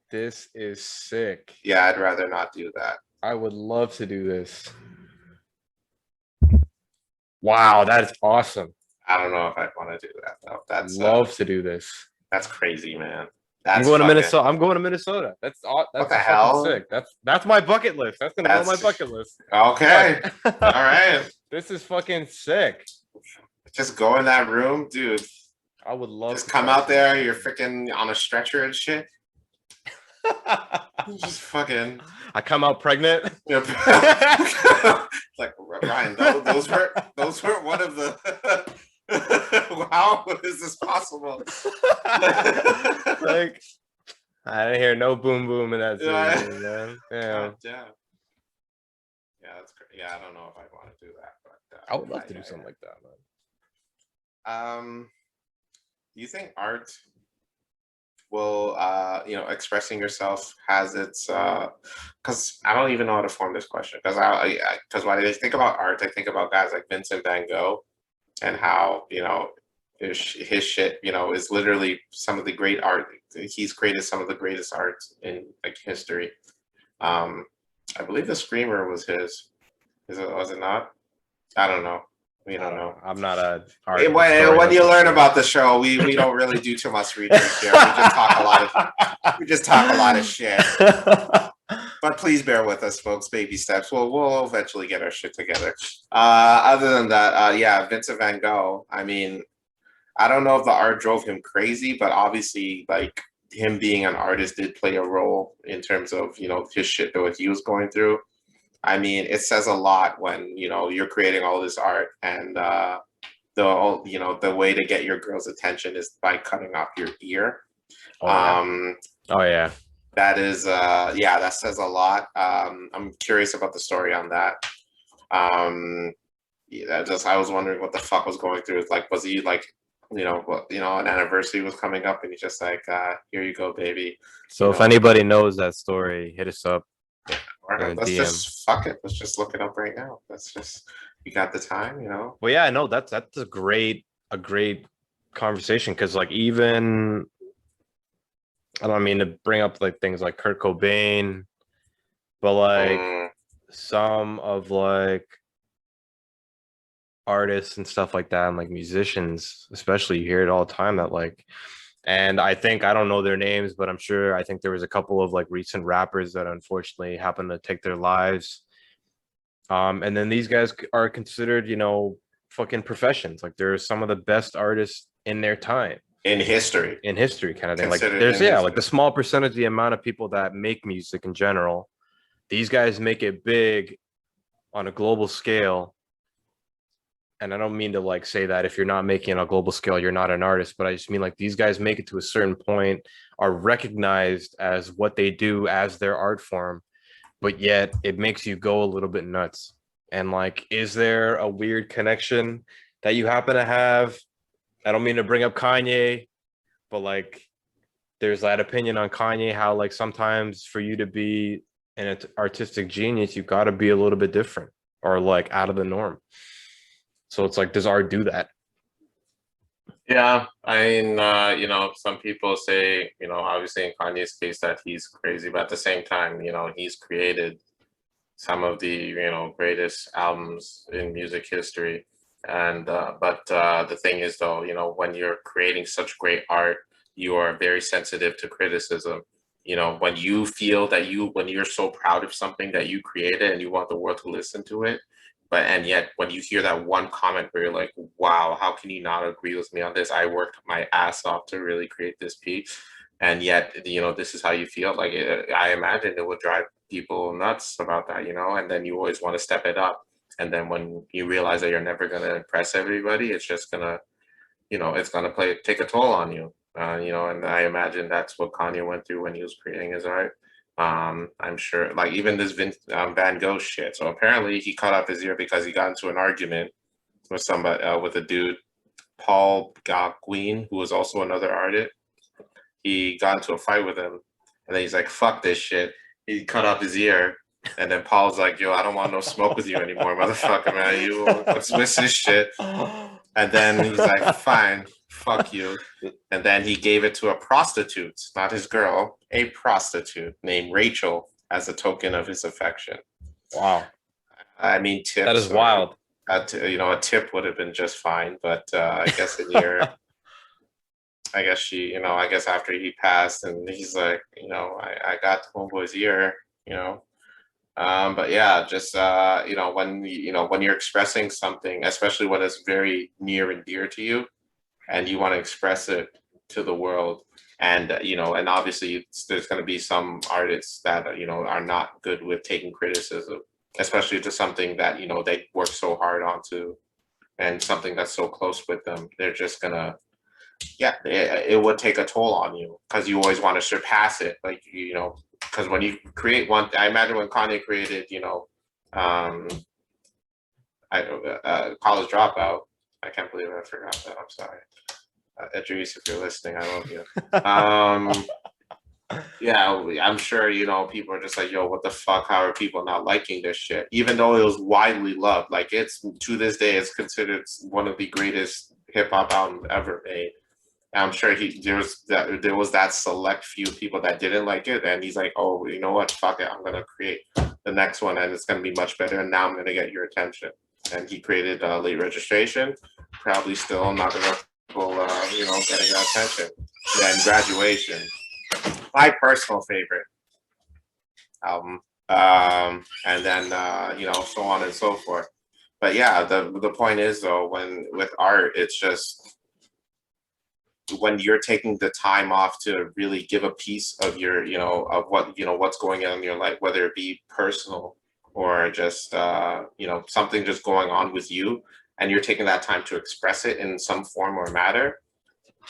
This is sick. Yeah, I'd rather not do that. I would love to do this. Wow, that is awesome. I don't know if I'd want to do that though. Love to do this. That's crazy, man. I'm going to Minnesota. I'm going to Minnesota. That's what the hell? Sick. That's my bucket list. That's gonna go on my bucket list. Okay. All right. This is fucking sick. Just go in that room, dude. I would love just come out there. You're freaking on a stretcher and shit. Just fucking. I come out pregnant. Like Ryan, those were one of the. How is this possible? Like, I didn't hear no boom boom in that scene, man. Yeah. Yeah, that's great. Yeah, I don't know if I want to do that, but I would love to do something like that, man. Do you think art will expressing yourself has its because I don't even know how to form this question because when I think about art I think about guys like Vincent van Gogh and how his shit is literally some of the great art. He's created some of the greatest art in like history. I believe the Screamer was his. Was it not? I don't know. We don't know. I'm not a art. When you learn about the show, we don't really do too much research here. We just talk a lot of shit. But please bear with us, folks. Baby steps. We'll eventually get our shit together. Other than that, yeah, Vincent van Gogh. I mean, I don't know if the art drove him crazy, but obviously, like him being an artist did play a role in terms of his shit that what he was going through. I mean, it says a lot when you're creating all this art and the way to get your girl's attention is by cutting off your ear. Oh yeah. That is that says a lot. I'm curious about the story on that. I was wondering what the fuck was going through. Like, was he like an anniversary was coming up and he's just like, here you go, baby. So if anybody knows that story, hit us up. Let's just fuck it. Let's just look it up right now. You got the time, Well, yeah, no, that's a great conversation because like even I don't mean to bring up like things like Kurt Cobain, but like some of like artists and stuff like that and like musicians especially, you hear it all the time that like, and I don't know their names, but I think there was a couple of like recent rappers that unfortunately happened to take their lives. And then these guys are considered, fucking professions. Like they're some of the best artists in their time. In history kind of thing. Like there's like the small percentage, the amount of people that make music in general. These guys make it big on a global scale. and I don't mean to like say that if you're not making it on a global scale, you're not an artist, but I just mean like these guys make it to a certain point, are recognized as what they do as their art form, but yet it makes you go a little bit nuts. And like, is there a weird connection that you happen to have? I don't mean to bring up Kanye, but like, there's that opinion on Kanye, how like sometimes for you to be an artistic genius, you got to be a little bit different or like out of the norm. So it's like, does art do that? Yeah, I mean, some people say, obviously in Kanye's case that he's crazy, but at the same time, he's created some of the, greatest albums in music history. And but the thing is though, when you're creating such great art, you are very sensitive to criticism. When you feel that when you're so proud of something that you created and you want the world to listen to it, and yet when you hear that one comment where you're like, wow, how can you not agree with me on this? I worked my ass off to really create this piece. And yet, this is how you feel. Like, I imagine it would drive people nuts about that, and then you always want to step it up. And then when you realize that you're never going to impress everybody, it's just going to, it's going to take a toll on you. And I imagine that's what Kanye went through when he was creating his art. I'm sure, like even this Van Gogh shit. So apparently he cut off his ear because he got into an argument with somebody, with a dude, Paul Gauguin, who was also another artist. He got into a fight with him, and then he's like, "Fuck this shit." He cut off his ear, and then Paul's like, "Yo, I don't want no smoke with you anymore, motherfucker, man. You what's this shit?" And then he's like, "Fine, fuck you." And then he gave it to a prostitute, not his girl, a prostitute named Rachel, as a token of his affection. Wow. I mean, tips. That is wild. A tip would have been just fine, but I guess in your, I guess after he passed, and he's like, I got the homeboy's ear, but yeah, just when you're expressing something, especially when it's very near and dear to you, and you want to express it to the world, and and obviously there's going to be some artists that are not good with taking criticism, especially to something that they work so hard onto, and something that's so close with them. They're just gonna, yeah, it would take a toll on you because you always want to surpass it, like because when you create one, I imagine when Kanye created, College Dropout. I can't believe I forgot that. I'm sorry. Idris, if you're listening, I love you. Yeah, I'm sure, people are just like, yo, what the fuck? How are people not liking this shit? Even though it was widely loved, like it's to this day, it's considered one of the greatest hip hop albums ever made. I'm sure there was that select few people that didn't like it, and he's like, oh, you know what? Fuck it, I'm gonna create the next one, and it's gonna be much better. And now I'm gonna get your attention. And he created Late Registration, probably still not enough people, getting that attention. Then Graduation, my personal favorite album, and then so on and so forth. But yeah, the point is though, when with art, it's just when you're taking the time off to really give a piece of your, of what, what's going on in your life, whether it be personal or just, something just going on with you, and you're taking that time to express it in some form or matter,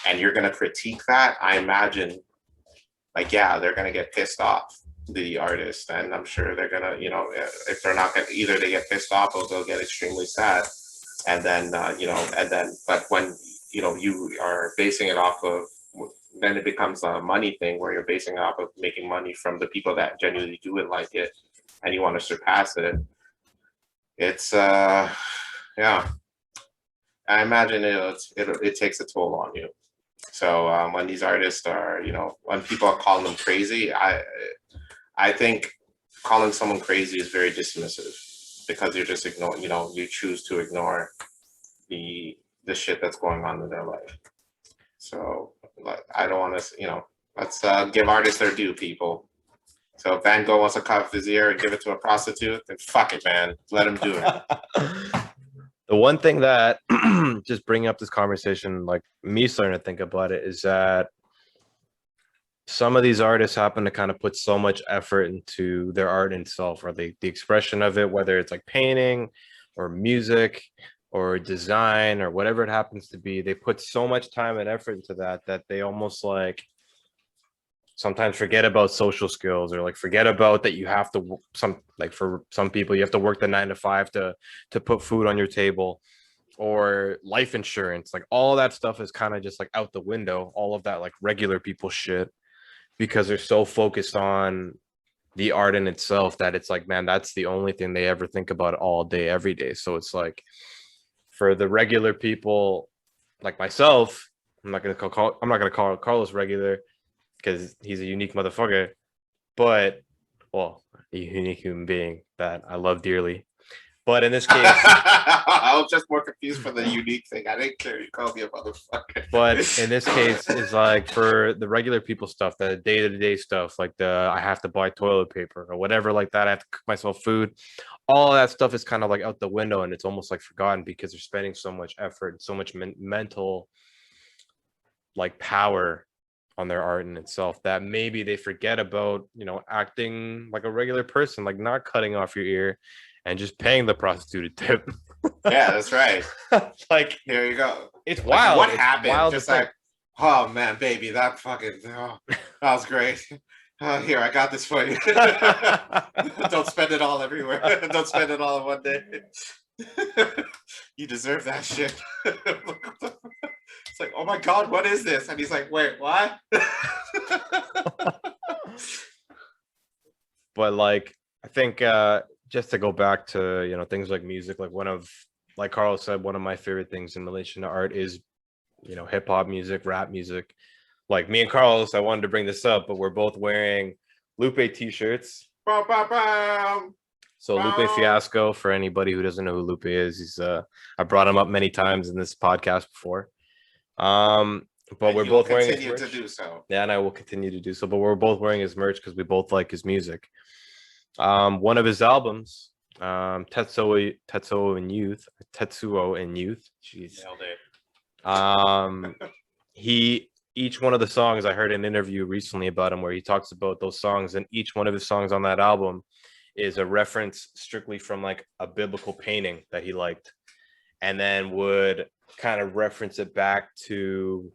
and you're going to critique that, I imagine, like, yeah, they're going to get pissed off, the artist, and I'm sure they're going to, if they're not gonna, either they get pissed off or they'll get extremely sad. And then, but when, you are basing it off of, then it becomes a money thing where you're basing it off of making money from the people that genuinely do it like it, and you want to surpass it. It's, yeah, I imagine it takes a toll on you. So when these artists are, when people are calling them crazy, I think calling someone crazy is very dismissive, because you're just ignoring, you choose to ignore the shit that's going on in their life. So like, I don't want to, let's give artists their due, people. So if Van Gogh wants to cut off his ear and give it to a prostitute, then fuck it, man. Let him do it. The one thing that just bringing up this conversation, like me starting to think about it, is that some of these artists happen to kind of put so much effort into their art itself, or the expression of it, whether it's like painting or music or design or whatever it happens to be, they put so much time and effort into that they almost like sometimes forget about social skills, or like forget about that you have to some, like for some people you have to work the 9 to 5 to put food on your table, or life insurance. Like all that stuff is kind of just like out the window, all of that like regular people shit, because they're so focused on the art in itself that it's like, man, that's the only thing they ever think about all day every day. So it's like for the regular people like myself, I'm not gonna call Carlos regular because he's a unique motherfucker, but well, a unique human being that I love dearly. But in this case, I was just more confused for the unique thing. I didn't care you called me a motherfucker. but in this case, is like for the regular people stuff, the day-to-day stuff, like the I have to buy toilet paper or whatever like that. I have to cook myself food. All of that stuff is kind of like out the window, and it's almost like forgotten because they're spending so much effort and so much mental like power on their art in itself that maybe they forget about, you know, acting like a regular person, like not cutting off your ear and just paying the prostitute a tip. Yeah, that's right. Like Here you go. it's Like, wild. what It's happened? wild Just to think. like, oh man, baby, that fucking that was great. Here, I got this for you. Don't spend it all everywhere. Don't spend it all in one day. You deserve that shit. It's like, oh my god, what is this? And he's like, wait, what? But like I think just to go back to, you know, things like music, like one of, like Carl said, one of my favorite things in relation to art is, you know, hip hop music, rap music. Like me and Carlos, I wanted to bring this up, but we're both wearing Lupe t-shirts. Bow, bow, bow. So Lupe Wow. Fiasco, for anybody who doesn't know who Lupe is, he's I brought him up many times in this podcast before. But And we're he will both wearing his continue to merch. do so. Yeah, and I will continue to do so. But we're both wearing his merch because we both like his music. One of his albums, Tetsuo in Youth, jeez. Nailed it. He each one of the songs, I heard an interview recently about him where he talks about those songs, and each one of his songs on that album is a reference strictly from like a biblical painting that he liked, and then would kind of reference it back to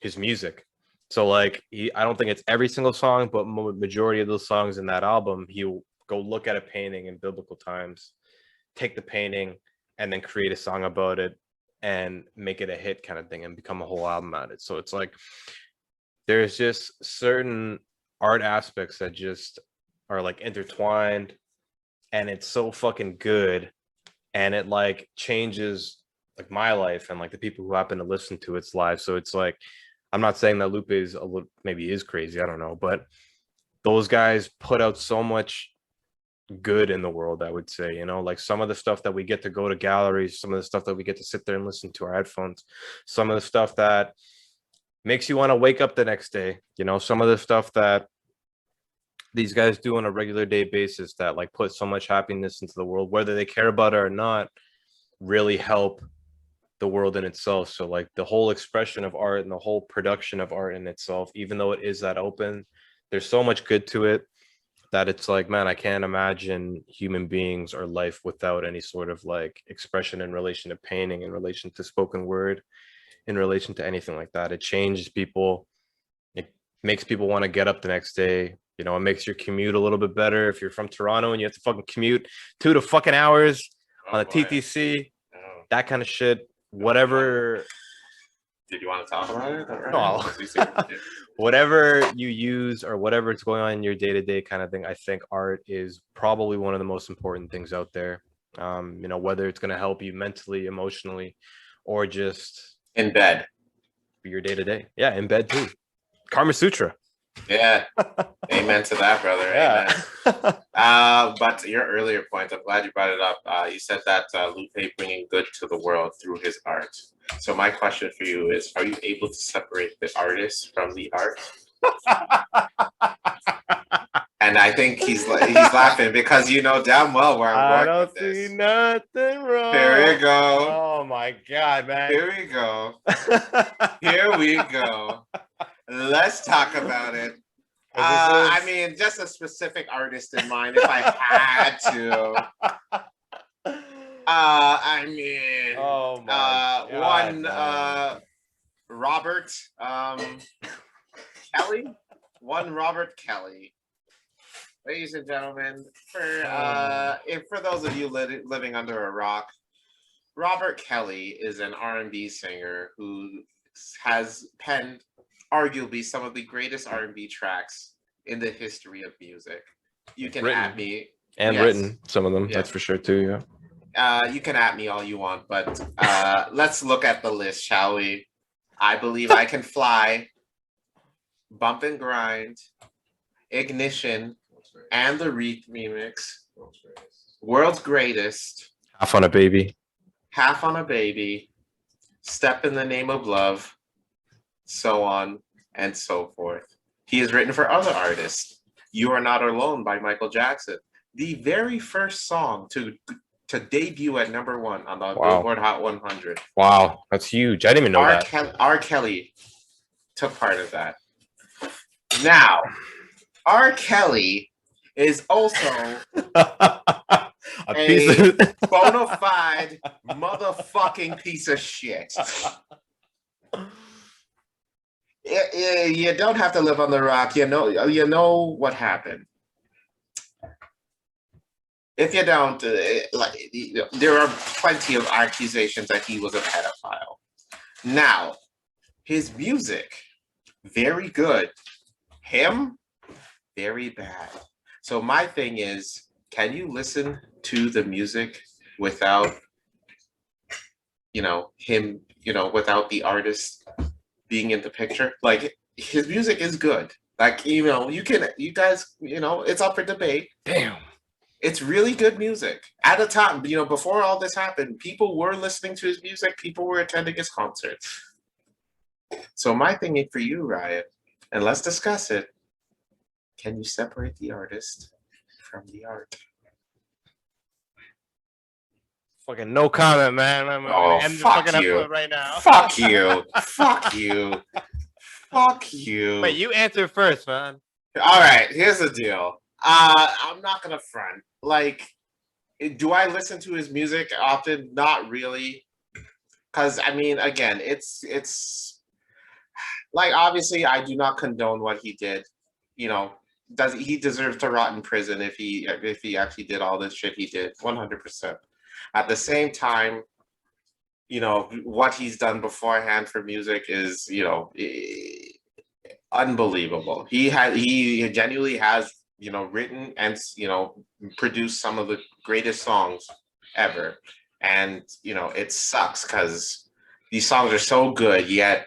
his music. So like I don't think it's every single song, but majority of those songs in that album, he'll go look at a painting in biblical times, take the painting, and then create a song about it and make it a hit kind of thing and become a whole album out of it. So it's like there's just certain art aspects that just are like intertwined, and it's so fucking good, and it like changes like my life and like the people who happen to listen to its live. So it's like, I'm not saying that Lupe is a little, maybe is crazy, I don't know, but those guys put out so much good in the world, I would say. You know, like some of the stuff that we get to go to galleries, some of the stuff that we get to sit there and listen to our headphones, some of the stuff that makes you want to wake up the next day, you know, some of the stuff that these guys do on a regular day basis that like put so much happiness into the world, whether they care about it or not, really help the world in itself. So like the whole expression of art and the whole production of art in itself, even though it is that open, there's so much good to it that it's like, man, I can't imagine human beings or life without any sort of like expression in relation to painting, in relation to spoken word, in relation to anything like that. It changes people. It makes people want to get up the next day. You know, it makes your commute a little bit better. If you're from Toronto and you have to fucking commute 2 fucking hours on a TTC, that kind of shit, whatever. Did you want to talk about it? No. Whatever you use or whatever it's going on in your day-to-day kind of thing, I think art is probably one of the most important things out there. You know, whether it's going to help you mentally, emotionally, or just in bed. For your day-to-day. Yeah, in bed too. Karma Sutra. Yeah. Amen to that, brother. Yeah. But your earlier point, I'm glad you brought it up. You said that Lupe bringing good to the world through his art. So my question for you is, are you able to separate the artist from the art? And I think he's laughing because you know damn well where I'm going with this. I don't see nothing wrong. Here we go. Oh my God, man. Here we go. Here we go. Let's talk about it. I mean, just a specific artist in mind if I had to. I mean, Oh my God, one man. Robert Kelly, one Robert Kelly. Ladies and gentlemen, for those of you living under a rock, Robert Kelly is an R&B singer who has penned arguably some of the greatest R&B tracks in the history of music. You can Written. at me, And yes. written, some of them, Yeah. that's for sure too, yeah. You can at me all you want, but let's look at the list, shall we? I Believe I Can Fly, Bump and Grind, Ignition, and the remix, World's Greatest, Half on a Baby. Half on a Baby, Step in the Name of Love, so on and so forth. He has written for other artists. You Are Not Alone by Michael Jackson, the very first song to debut at #1 on the Billboard Hot 100. Wow, that's huge. I didn't even know that. R. Kelly took part of that. Now, R. Kelly is also a bona fide motherfucking piece of shit. You don't have to live on the rock. You know what happened. If you don't, there are plenty of accusations that he was a pedophile. Now, his music, very good. Him, very bad. So my thing is, can you listen to the music without, him, without the artist being in the picture? Like, his music is good. Like, you guys, it's up for debate. Damn. It's really good music. At a time, before all this happened, people were listening to his music. People were attending his concerts. So my thing for you, Ryan, and let's discuss it. Can you separate the artist from the art? Fucking no comment, man. I'm Oh, end the fuck fucking you. episode right now. Fuck you. Fuck you. Fuck you. Wait, you answer first, man. All right, here's the deal. I'm not gonna front. Like, do I listen to his music often? Not really. Because I mean, again, it's like, obviously I do not condone what he did. Does he deserve to rot in prison if he actually did all this shit he did? 100%. At the same time, what he's done beforehand for music is, unbelievable. He genuinely has, written and, produced some of the greatest songs ever. And, it sucks because these songs are so good, yet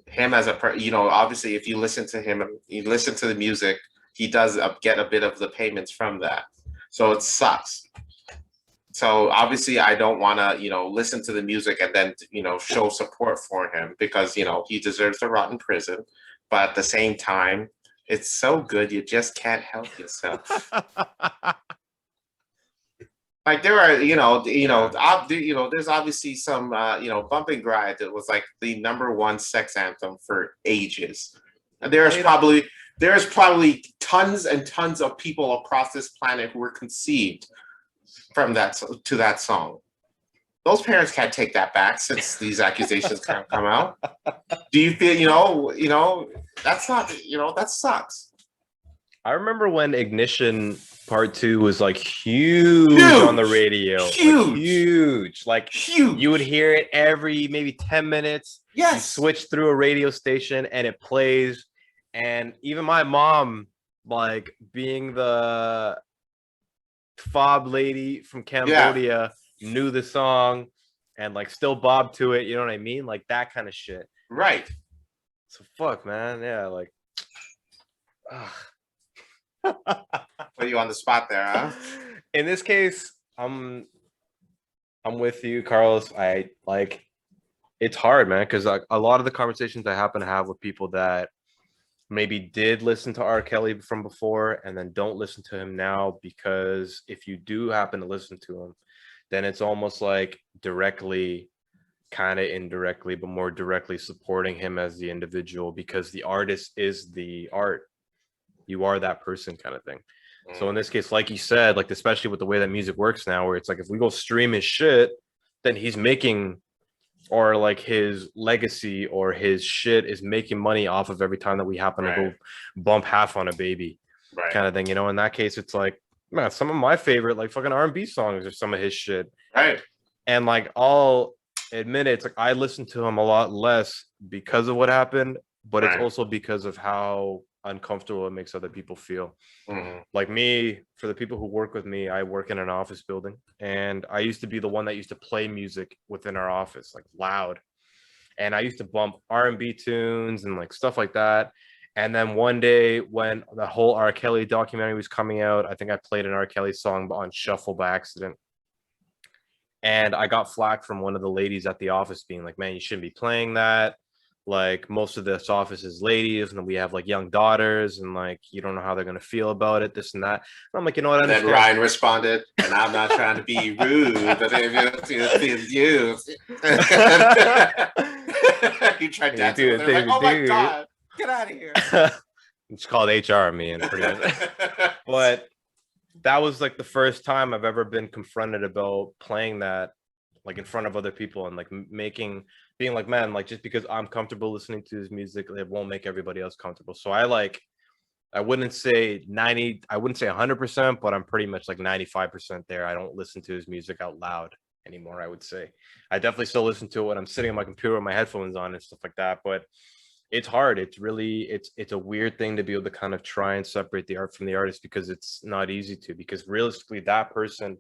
him as obviously if you listen to him, you listen to the music, he does get a bit of the payments from that. So it sucks. So obviously I don't want to, listen to the music and then, show support for him because, he deserves to rot in prison. But at the same time, it's so good, you just can't help yourself. Like, there are, there's obviously some, Bump and Grind that was like the #1 sex anthem for ages. And there's probably tons and tons of people across this planet who were conceived from that to that song. Those parents can't take that back since these accusations come out. Do you feel, that's not, that sucks. I remember when Ignition Part 2 was like huge on the radio. Huge. Like Huge. You would hear it every maybe 10 minutes. Yes. You switch through a radio station and it plays. And even my mom, like being the fob lady from Cambodia, knew the song and like still bob to it. You know what I mean? Like that kind of shit. Right. So fuck, man. Yeah, like. Put you on the spot there, huh? In this case, I'm with you, Carlos. I like it's hard, man, because like a lot of the conversations I happen to have with people that maybe did listen to R. Kelly from before and then don't listen to him now, because if you do happen to listen to him, then it's almost like directly, kind of indirectly, but more directly supporting him as the individual, because the artist is the art. You are that person, kind of thing. So in this case, like you said, like especially with the way that music works now, where it's like if we go stream his shit, then he's making, or like his legacy or his shit is making money off of every time that we happen to go bump half on a baby Right. kind of thing. You know, in that case, it's like, man, some of my favorite like fucking R&B songs are some of his shit. Right. And like I'll admit it, it's like I listen to him a lot less because of what happened, but it's Right. also because of how uncomfortable it makes other people feel. Mhm. Like me, for the people who work with me, I work in an office building, and I used to be the one that used to play music within our office, like loud. And I used to bump R&B tunes and like stuff like that. And then one day when the whole R. Kelly documentary was coming out, I think I played an R. Kelly song on shuffle by accident. And I got flack from one of the ladies at the office being like, man, you shouldn't be playing that. Like most of this office is ladies, and we have like young daughters, and like you don't know how they're gonna feel about it, this and that. And I'm like, you know what? I And then understand. Ryan responded, and I'm not trying to be rude, but if it's you. You tried Yeah, dancing with her, like, oh my God, get out of here. It's called HR me and pretty much. But that was like the first time I've ever been confronted about playing that like in front of other people and like being like, man, like just because I'm comfortable listening to his music, it won't make everybody else comfortable. So I wouldn't say 90, I wouldn't say 100%, but I'm pretty much like 95% there. I don't listen to his music out loud anymore, I would say. I definitely still listen to it when I'm sitting on my computer with my headphones on and stuff like that, but it's hard. It's really it's a weird thing to be able to kind of try and separate the art from the artist, because it's not easy to, because realistically that person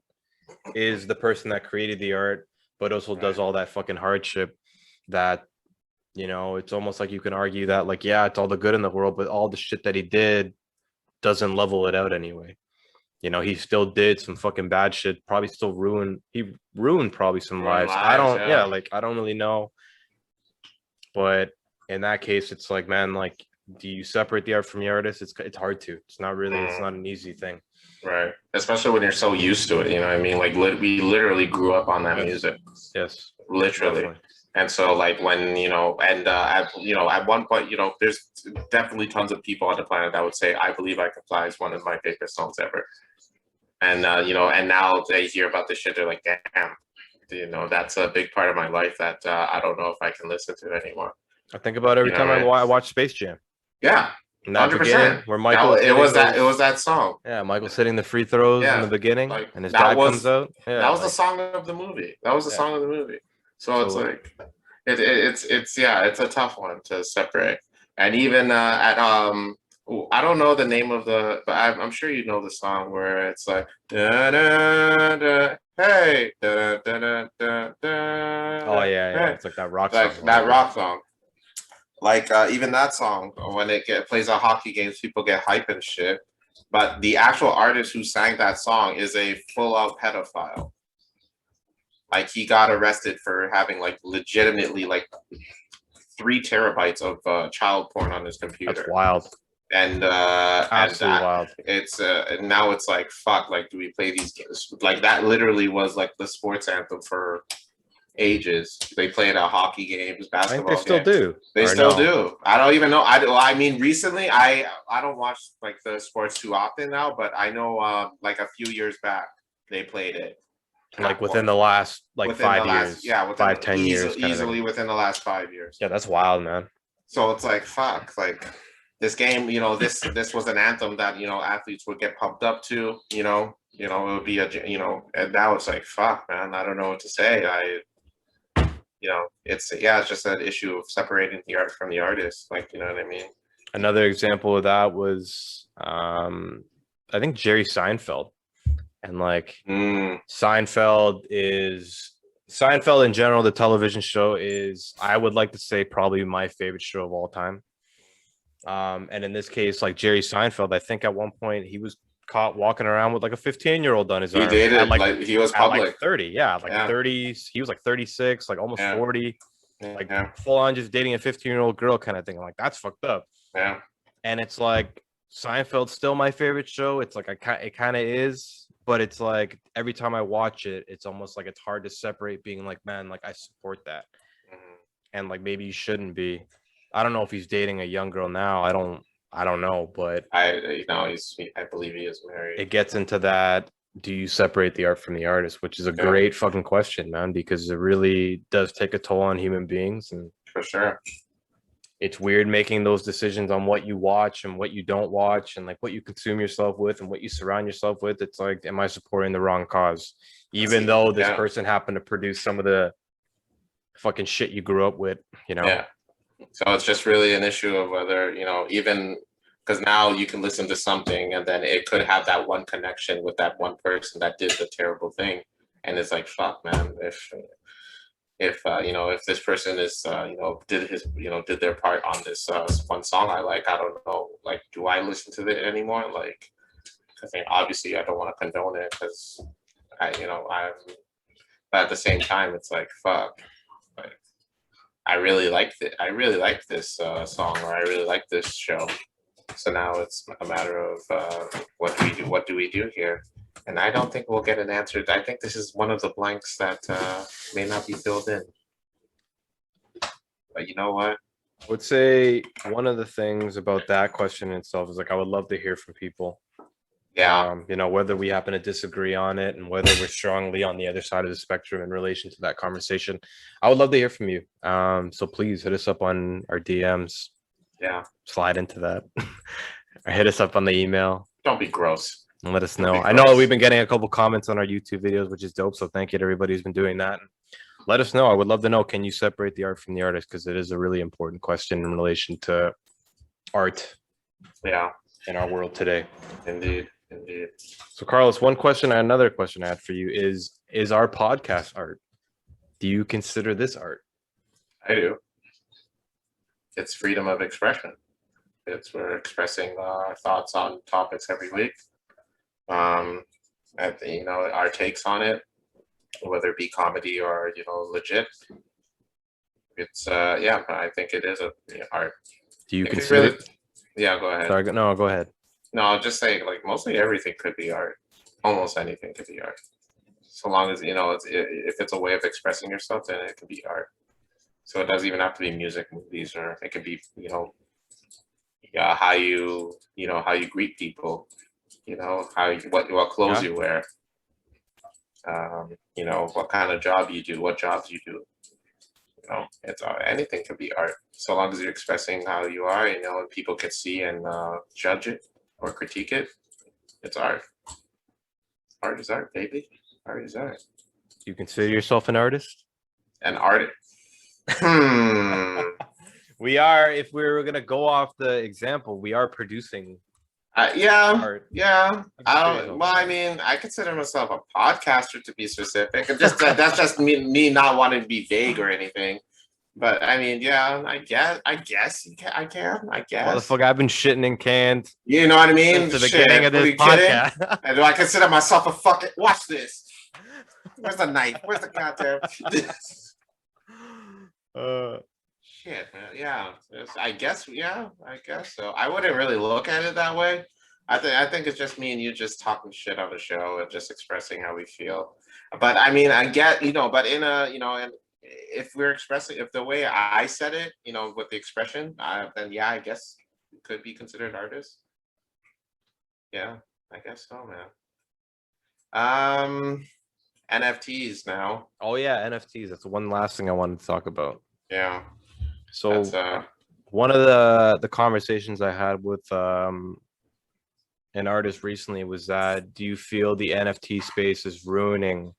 is the person that created the art, but also does all that fucking hardship that, you know, it's almost like you can argue that like, yeah, it's all the good in the world, but all the shit that he did doesn't level it out anyway. You know, he still did some fucking bad shit, probably still he ruined probably some lives. I don't, yeah, like I don't really know. But in that case, it's like, man, like, do you separate the art from the artist? It's hard to. It's not really, it's not an easy thing. Right. Especially when you're so used to it, you know what I mean? Like we literally grew up on that music. Yes. Literally. Definitely. And so like when, you know, and at one point, you know, there's definitely tons of people on the planet that would say I Believe I Can Fly is one of my favorite songs ever. And you know, and now they hear about this shit, they're like, damn, you know, that's a big part of my life that I don't know if I can listen to anymore. I think about every time I watch Space Jam. Yeah. In that 100%. beginning, where Michael it was that song. Yeah, Michael's hitting the free throws in the beginning, like, and his dad comes out. Yeah, that was the song of the movie. That was the song of the movie. So it's like it's a tough one to separate. And even I don't know the name of the, but I'm sure you know the song where it's like da, da, da, hey da, da, da, da, da, oh yeah, it's like that rock like song. that rock song. Like even that song, when it plays at hockey games, people get hype and shit. But the actual artist who sang that song is a full-out pedophile. Like he got arrested for having like legitimately like 3 terabytes of child porn on his computer. That's wild. And absolutely wild. It's and now it's like, fuck, like, do we play these games? Like that literally was like the sports anthem for ages. They played at hockey games, basketball games. They still do. They still do. I don't even know. I mean, recently, I don't watch like the sports too often now, but I know like a few years back they played it. Like within the last like 5 years. Yeah, 5-10 years. Easily within the last 5 years. Yeah, that's wild, man. So it's like, fuck, like this game, you know, this was an anthem that, you know, athletes would get pumped up to, you know, it would be and now it's like, fuck, man, I don't know what to say. It's just an issue of separating the art from the artist. Like, you know what I mean? Another example of that was, I think Jerry Seinfeld. And like Seinfeld in general, the television show is, I would like to say, probably my favorite show of all time. And in this case, like Jerry Seinfeld, I think at one point he was caught walking around with like a 15-year-old on his arm. He did it like he was public. Like 30, 30s. He was like 36, like almost 40, like full on just dating a 15-year-old girl kind of thing. Like that's fucked up. Yeah. And it's like Seinfeld's still my favorite show. It's like it kind of is, but it's like every time I watch it, it's almost like it's hard to separate being like, man, like I support that. And like maybe you shouldn't be. I don't know if he's dating a young girl now. I don't I don't know, but I believe he is married. it gets into that. Do you separate the art from the artist? Which is a Yeah, great fucking question, man, because it really does take a toll on human beings. And for sure. it's weird making those decisions on what you watch and what you don't watch and like what you consume yourself with and what you surround yourself with. It's like, am I supporting the wrong cause? Even though this Yeah, person happened to produce some of the fucking shit you grew up with, you know? yeah. So it's just really an issue of whether, even because now you can listen to something and then it could have that one connection with that one person that did the terrible thing. And it's like, fuck, man, if this person is, did their part on this one song I like, I don't know, like, do I listen to it anymore? Like, I think obviously I don't want to condone it because but at the same time, it's like, fuck, like, I really liked it. I really like this song, or I really like this show. So now it's a matter of what do we do? What do we do here? And I don't think we'll get an answer. I think this is one of the blanks that may not be filled in. But you know what? I would say one of the things about that question itself is like, I would love to hear from people. Yeah, Whether we happen to disagree on it and whether we're strongly on the other side of the spectrum in relation to that conversation. I would love to hear from you. So please hit us up on our DMs, yeah. slide into that, or hit us up on the email Don't be gross. and let us Don't know. be I know gross. we've been getting a couple comments on our YouTube videos, which is dope. So thank you to everybody who's been doing that. Let us know. I would love to know, can you separate the art from the artist? Because it is a really important question in relation to art Yeah, in our world today. indeed, indeed. So Carlos, another question I had for you is our podcast art? Do you consider this art? I do. It's freedom of expression. We're expressing our thoughts on topics every week. Our takes on it, whether it be comedy or legit. It's yeah, I think it is a art. Do you If you consider? really, yeah, go ahead. Sorry, no, go ahead. No, I'll just say like mostly everything could be art. Almost anything could be art. So long as if it's a way of expressing yourself, then it can be art. So it doesn't even have to be music, movies, or it could be yeah, how you greet people, what clothes Yeah. you wear, what kind of job you do, what jobs you do. It's anything can be art, so long as you're expressing how you are, and people can see and judge it or critique it. It's art. Art is art, baby. Art is art. Do you consider yourself an artist? An artist. Hmm. We are. If we were gonna go off the example, we are producing Yeah, art. yeah. Consider yourself Well, I mean, I consider myself a podcaster to be specific, and just that's just me not wanting to be vague or anything. But I mean, yeah, I guess I can. I guess. Motherfucker, I've been shitting in cans You know what I mean? since the Shit, beginning of are this you kidding? podcast. And do I consider myself a fucking? Watch this. Where's the knife? Where's the goddamn? Shit, man. Yeah, I guess. Yeah, I guess so. I wouldn't really look at it that way. I think it's just me and you just talking shit on the show and just expressing how we feel. But I mean, I get but in and if we're expressing, if the way I said it, with the expression, then yeah, I guess it could be considered artist. Yeah, I guess so, man. NFTs now. Oh yeah, NFTs. That's one last thing I wanted to talk about. Yeah, So that's one of the conversations I had with an artist recently was that, do you feel the NFT space is ruining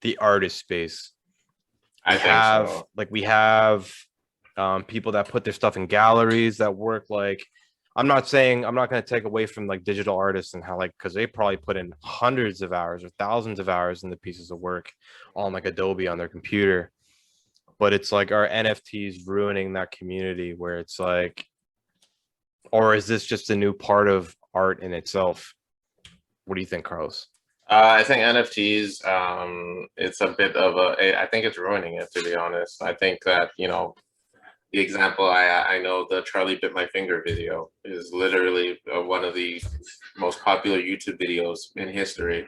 the artist space? I think so. We have people that put their stuff in galleries that work like, I'm not saying, I'm not going to take away from like digital artists and how because they probably put in hundreds of hours or thousands of hours in the pieces of work on like Adobe on their computer. But it's like, are NFTs ruining that community where it's like, or is this just a new part of art in itself? What do you think, Carlos? I think NFTs, it's a bit of I think it's ruining it, to be honest. I think that, the example I know, the Charlie Bit My Finger video is literally one of the most popular YouTube videos in history.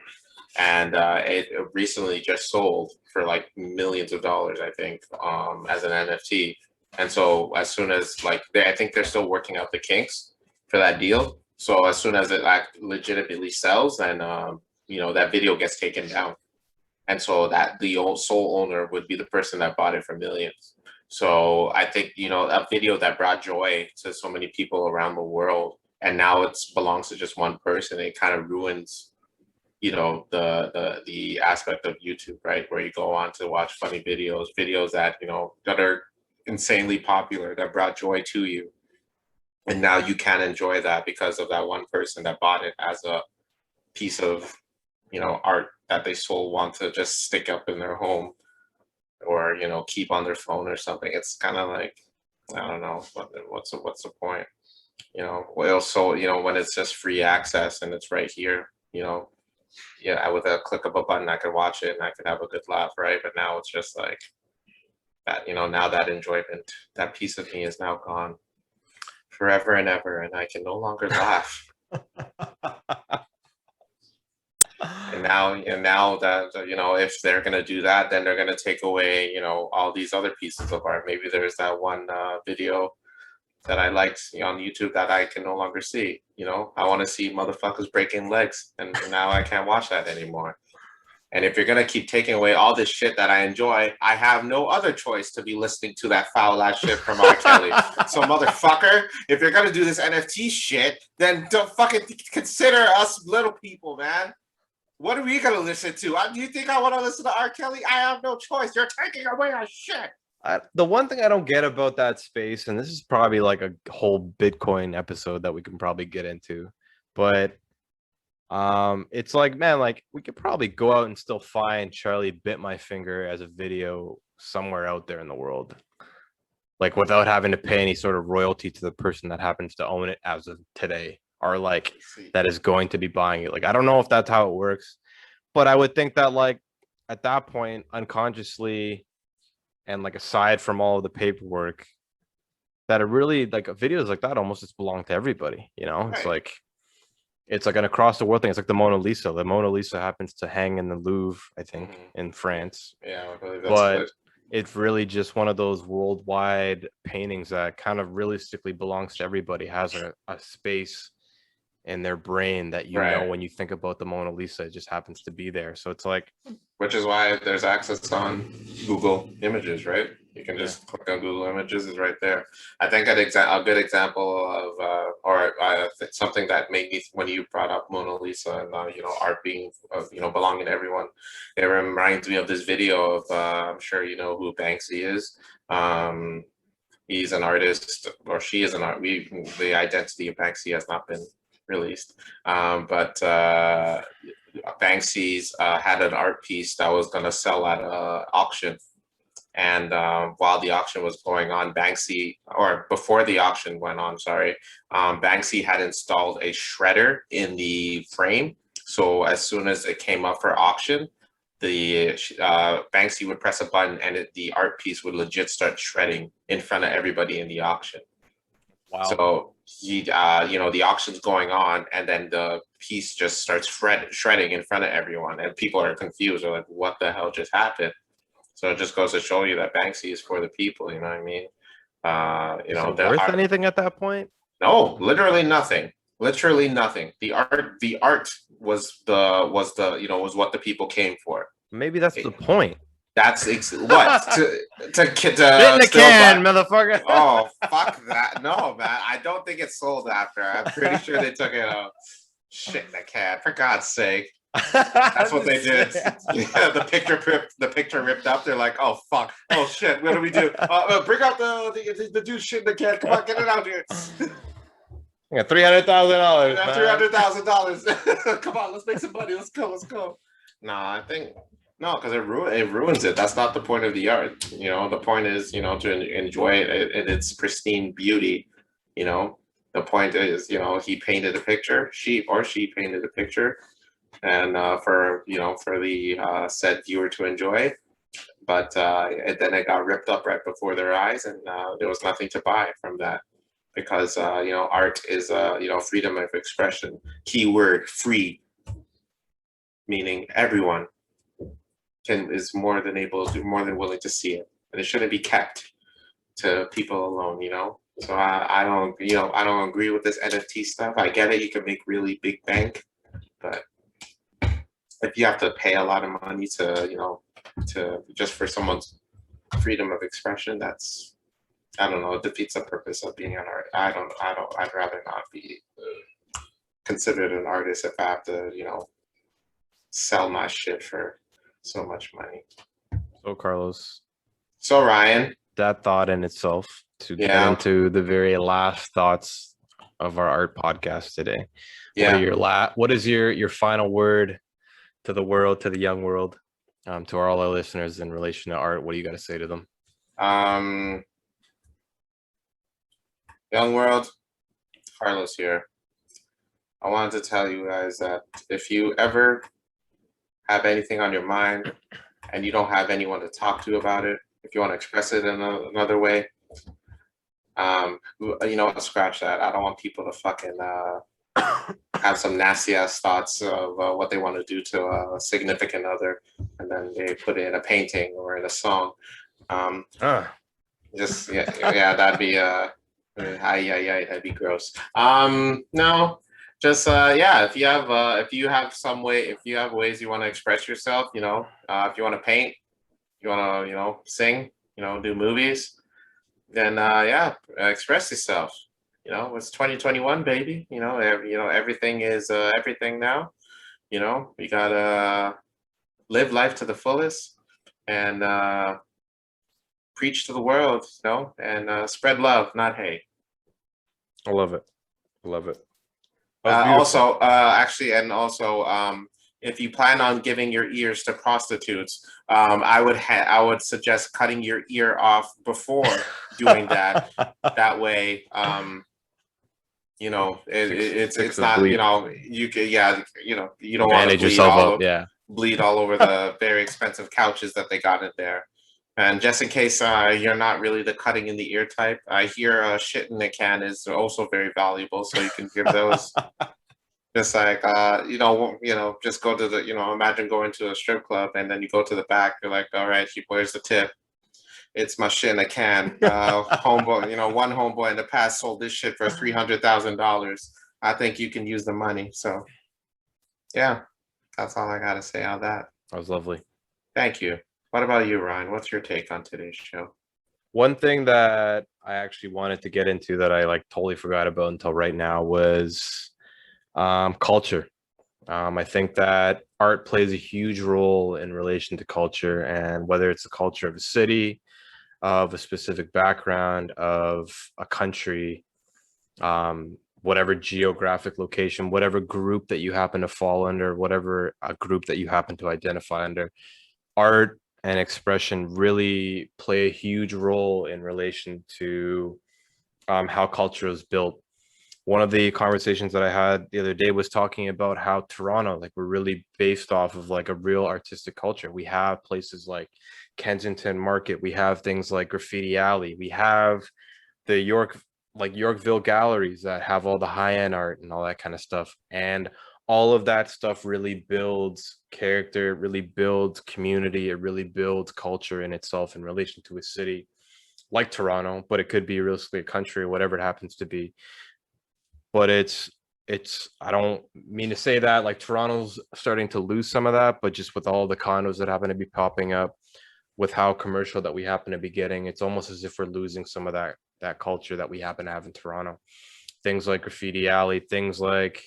And it recently just sold for like millions of dollars, I think, as an NFT. And so as soon as I think they're still working out the kinks. for that deal. So as soon as it like legitimately sells, then that video gets taken down, and so that the sole owner would be the person that bought it for millions. So I think a video that brought joy to so many people around the world, and now it belongs to just one person. It kind of ruins the aspect of YouTube, right? Where you go on to watch funny videos that that are insanely popular, that brought joy to you, and now you can't enjoy that because of that one person that bought it as a piece of art that they so want to just stick up in their home, or keep on their phone or something. It's kind of like, I don't know, what's the point? Well, so when it's just free access and it's right here, yeah, with a click of a button I could watch it and I could have a good laugh, right? But now it's just like that, now that enjoyment, that piece of me is now gone forever and ever, and I can no longer laugh. And now that if they're gonna do that, then they're gonna take away all these other pieces of art. Maybe there's that one video that I liked on YouTube that I can no longer see. I want to see motherfuckers breaking legs, and now I can't watch that anymore. And if you're gonna keep taking away all this shit that I enjoy, I have no other choice to be listening to that foul ass shit from R. Kelly. So motherfucker, if you're gonna do this NFT shit, then don't fucking consider us little people, man. What are we gonna listen to? Do you think I want to listen to R. Kelly? I have no choice. You're taking away our shit. The one thing I don't get about that space, and this is probably like a whole Bitcoin episode that we can probably get into, but it's like, man, like we could probably go out and still find Charlie Bit My Finger as a video somewhere out there in the world, like without having to pay any sort of royalty to the person that happens to own it as of today, or like that is going to be buying it. Like, I don't know if that's how it works, but I would think that like at that point, unconsciously, and like aside from all of the paperwork, that it really, like, videos like that almost just belong to everybody. It's Right. like an across the world thing. It's like the Mona Lisa. The Mona Lisa happens to hang in the Louvre, I think, in France. Yeah, I believe that's But good. it's really just one of those worldwide paintings that kind of realistically belongs to everybody, has a space in their brain that Right. when you think about the Mona Lisa, it just happens to be there. So it's like, Which is why there's access on Google Images, right? You can just click on Google Images, is right there. I think a good example of, something that made me, when you brought up Mona Lisa and art being, belonging to everyone, it reminds me of this video of, I'm sure you know who Banksy is. He's an artist, or she is an art. The identity of Banksy has not been released, but Banksy's had an art piece that was going to sell at an auction. And while the auction was going on, before the auction went on, sorry, Banksy had installed a shredder in the frame. So as soon as it came up for auction, the Banksy would press a button and the art piece would legit start shredding in front of everybody in the auction. wow. So the auction's going on, and then the piece just starts shredding in front of everyone, and people are confused. They're like, "What the hell just happened?" So it just goes to show you that Banksy is for the people. You know what I mean? Is it worth anything at that point? No, literally nothing. Literally nothing. The art was what the people came for. Maybe that's the point. That's what to in the can, motherfucker. Oh, fuck that! No, man, I don't think it's sold after. I'm pretty sure they took it out. Shit in the can, for God's sake. That's what they did. Yeah, the picture ripped up. They're like, oh fuck, oh shit, what do we do? Bring out the dude shit in the can. Come on, get it out here. Yeah, $300,000. $300,000. Come on, let's make some money. Let's go. No, I think. No, because it ruins it. That's not the point of the art. The point is, to enjoy it in its pristine beauty. The point is, he painted a picture, she painted a picture, and for the said viewer to enjoy. But then it got ripped up right before their eyes, and there was nothing to buy from that, because art is freedom of expression. Keyword free, meaning everyone is more than willing to see it, and it shouldn't be kept to people alone. So I don't, I don't agree with this NFT stuff. I get it, you can make really big bank, but if you have to pay a lot of money to, to just for someone's freedom of expression, that's, I don't know, it defeats the purpose of being an art. I'd rather not be considered an artist if I have to, sell my shit for so much money. So Carlos, So Ryan, that thought in itself to get yeah, into the very last thoughts of our art podcast today. yeah. What is your final word to the world, to the young world, to all our listeners in relation to art? What do you got to say to them? Um, Young world, Carlos here. I wanted to tell you guys that if you ever have anything on your mind and you don't have anyone to talk to about it, if you want to express it in another way, scratch that. I don't want people to fucking have some nasty ass thoughts of what they want to do to a significant other, and then they put it in a painting or in a song. Just that'd be that'd be gross. No, just if you have some way, if you have ways you want to express yourself, if you want to paint, you want to sing, do movies, then express yourself. It's 2021, baby. Everything is everything now. You gotta live life to the fullest and preach to the world, and spread love, not hate. I love it. I love it. If you plan on giving your ears to prostitutes, I would suggest cutting your ear off before doing that. That way, it's not, you can, you don't want to bleed all over the very expensive couches that they got in there. And just in case you're not really the cutting in the ear type, I hear shit in a can is also very valuable, so you can give those. Just like just go to the, imagine going to a strip club and then you go to the back. You're like, all right, where's the tip? It's my shit in a can. Homeboy, one homeboy in the past sold this shit for $300,000. I think you can use the money. So, yeah, that's all I gotta say on that. That was lovely. Thank you. What about you, Ryan? What's your take on today's show? One thing that I actually wanted to get into that I totally forgot about until right now was culture. I think that art plays a huge role in relation to culture, and whether it's the culture of a city, of a specific background, of a country, whatever geographic location, whatever group that you happen to fall under, whatever a group that you happen to identify under, art and expression really play a huge role in relation to how culture is built. One of the conversations that I had the other day was talking about how Toronto, we're really based off of a real artistic culture. We have places like Kensington Market, we have things like Graffiti Alley, we have the Yorkville galleries that have all the high-end art and all that kind of stuff. And all of that stuff really builds character, really builds community, it really builds culture in itself in relation to a city like Toronto, but it could be realistically a country or whatever it happens to be. But it's I don't mean to say that Toronto's starting to lose some of that, but just with all the condos that happen to be popping up, with how commercial that we happen to be getting, it's almost as if we're losing some of that culture that we happen to have in Toronto. Things like Graffiti Alley, things like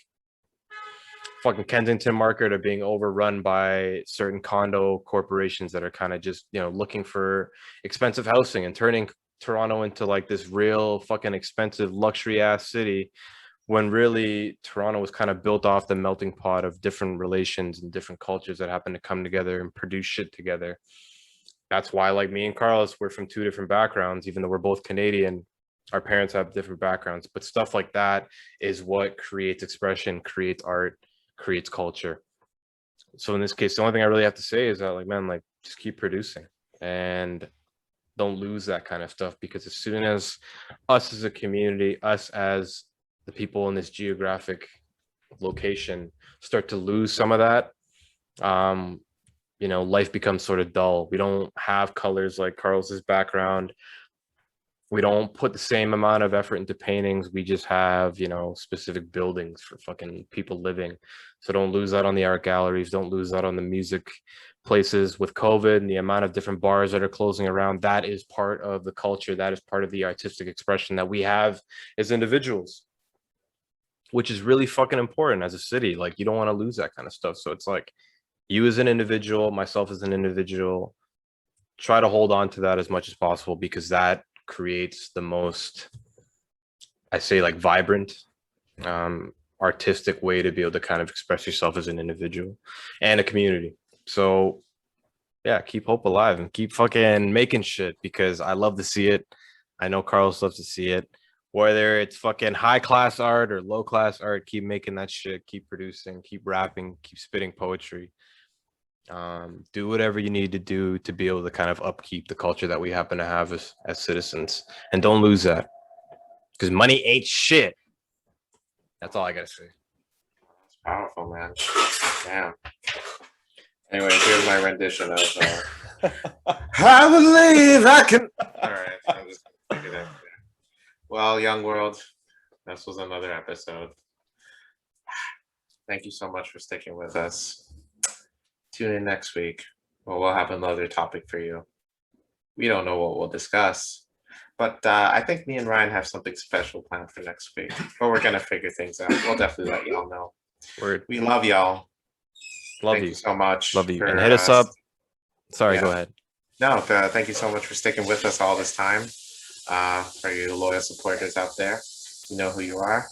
fucking Kensington Market are being overrun by certain condo corporations that are kind of just, looking for expensive housing and turning Toronto into this real fucking expensive luxury ass city, when really Toronto was kind of built off the melting pot of different relations and different cultures that happen to come together and produce shit together. That's why, me and Carlos, we're from two different backgrounds, even though we're both Canadian. Our parents have different backgrounds, but stuff like that is what creates expression, creates art, creates culture. So in this case, the only thing I really have to say is that, just keep producing and don't lose that kind of stuff, because as soon as us as a community, us as the people in this geographic location start to lose some of that, life becomes sort of dull. We don't have colors like Carlos's background. We don't put the same amount of effort into paintings. We just have, specific buildings for fucking people living. So don't lose out on the art galleries. Don't lose out on the music places with COVID and the amount of different bars that are closing around. That is part of the culture. That is part of the artistic expression that we have as individuals, which is really fucking important as a city. Like, you don't want to lose that kind of stuff. So it's like you as an individual, myself as an individual, try to hold on to that as much as possible, because that creates the most, I say, like, vibrant, artistic way to be able to kind of express yourself as an individual and a community. So yeah, keep hope alive and keep fucking making shit, because I love to see it. I know Carlos loves to see it. Whether it's fucking high class art or low class art, keep making that shit, keep producing, keep rapping, keep spitting poetry. Do whatever you need to do to be able to kind of upkeep the culture that we happen to have as citizens, and don't lose that, because money ain't shit. That's all I gotta say. It's powerful, man. Damn. Anyway, here's my rendition of I believe I can. All right, I'm just gonna take it out there. Well, Young World, this was another episode. Thank you so much for sticking with us. Tune in next week. Well, we'll have another topic for you. We don't know what we'll discuss, but I think me and Ryan have something special planned for next week. But we're gonna figure things out. We'll definitely let y'all know. Word. We love y'all. Love Thank you you so much. Love you. for, And hit us up. Sorry, yeah. go ahead. No, thank you so much for sticking with us all this time. For you loyal supporters out there, you know who you are.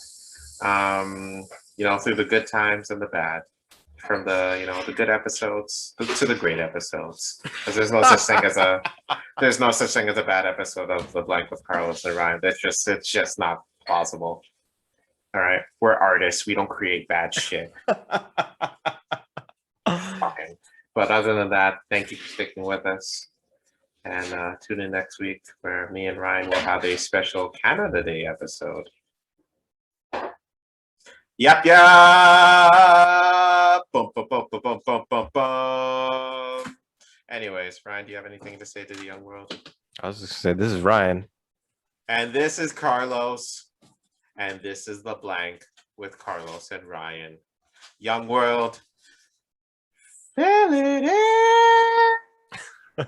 Through the good times and the bad, from the good episodes to the great episodes. Because there's no such thing as a bad episode of The Blank with Carlos and Ryan. It's just not possible. All right, we're artists. We don't create bad shit. Fucking. But other than that, thank you for sticking with us. And tune in next week where me and Ryan will have a special Canada Day episode. Yep. Bum, bum, bum, bum, bum, bum, bum, bum. Anyways, Ryan, do you have anything to say to the young world? I was just gonna say, this is Ryan. And this is Carlos. And this is The Blank with Carlos and Ryan. Young world. Fill it in.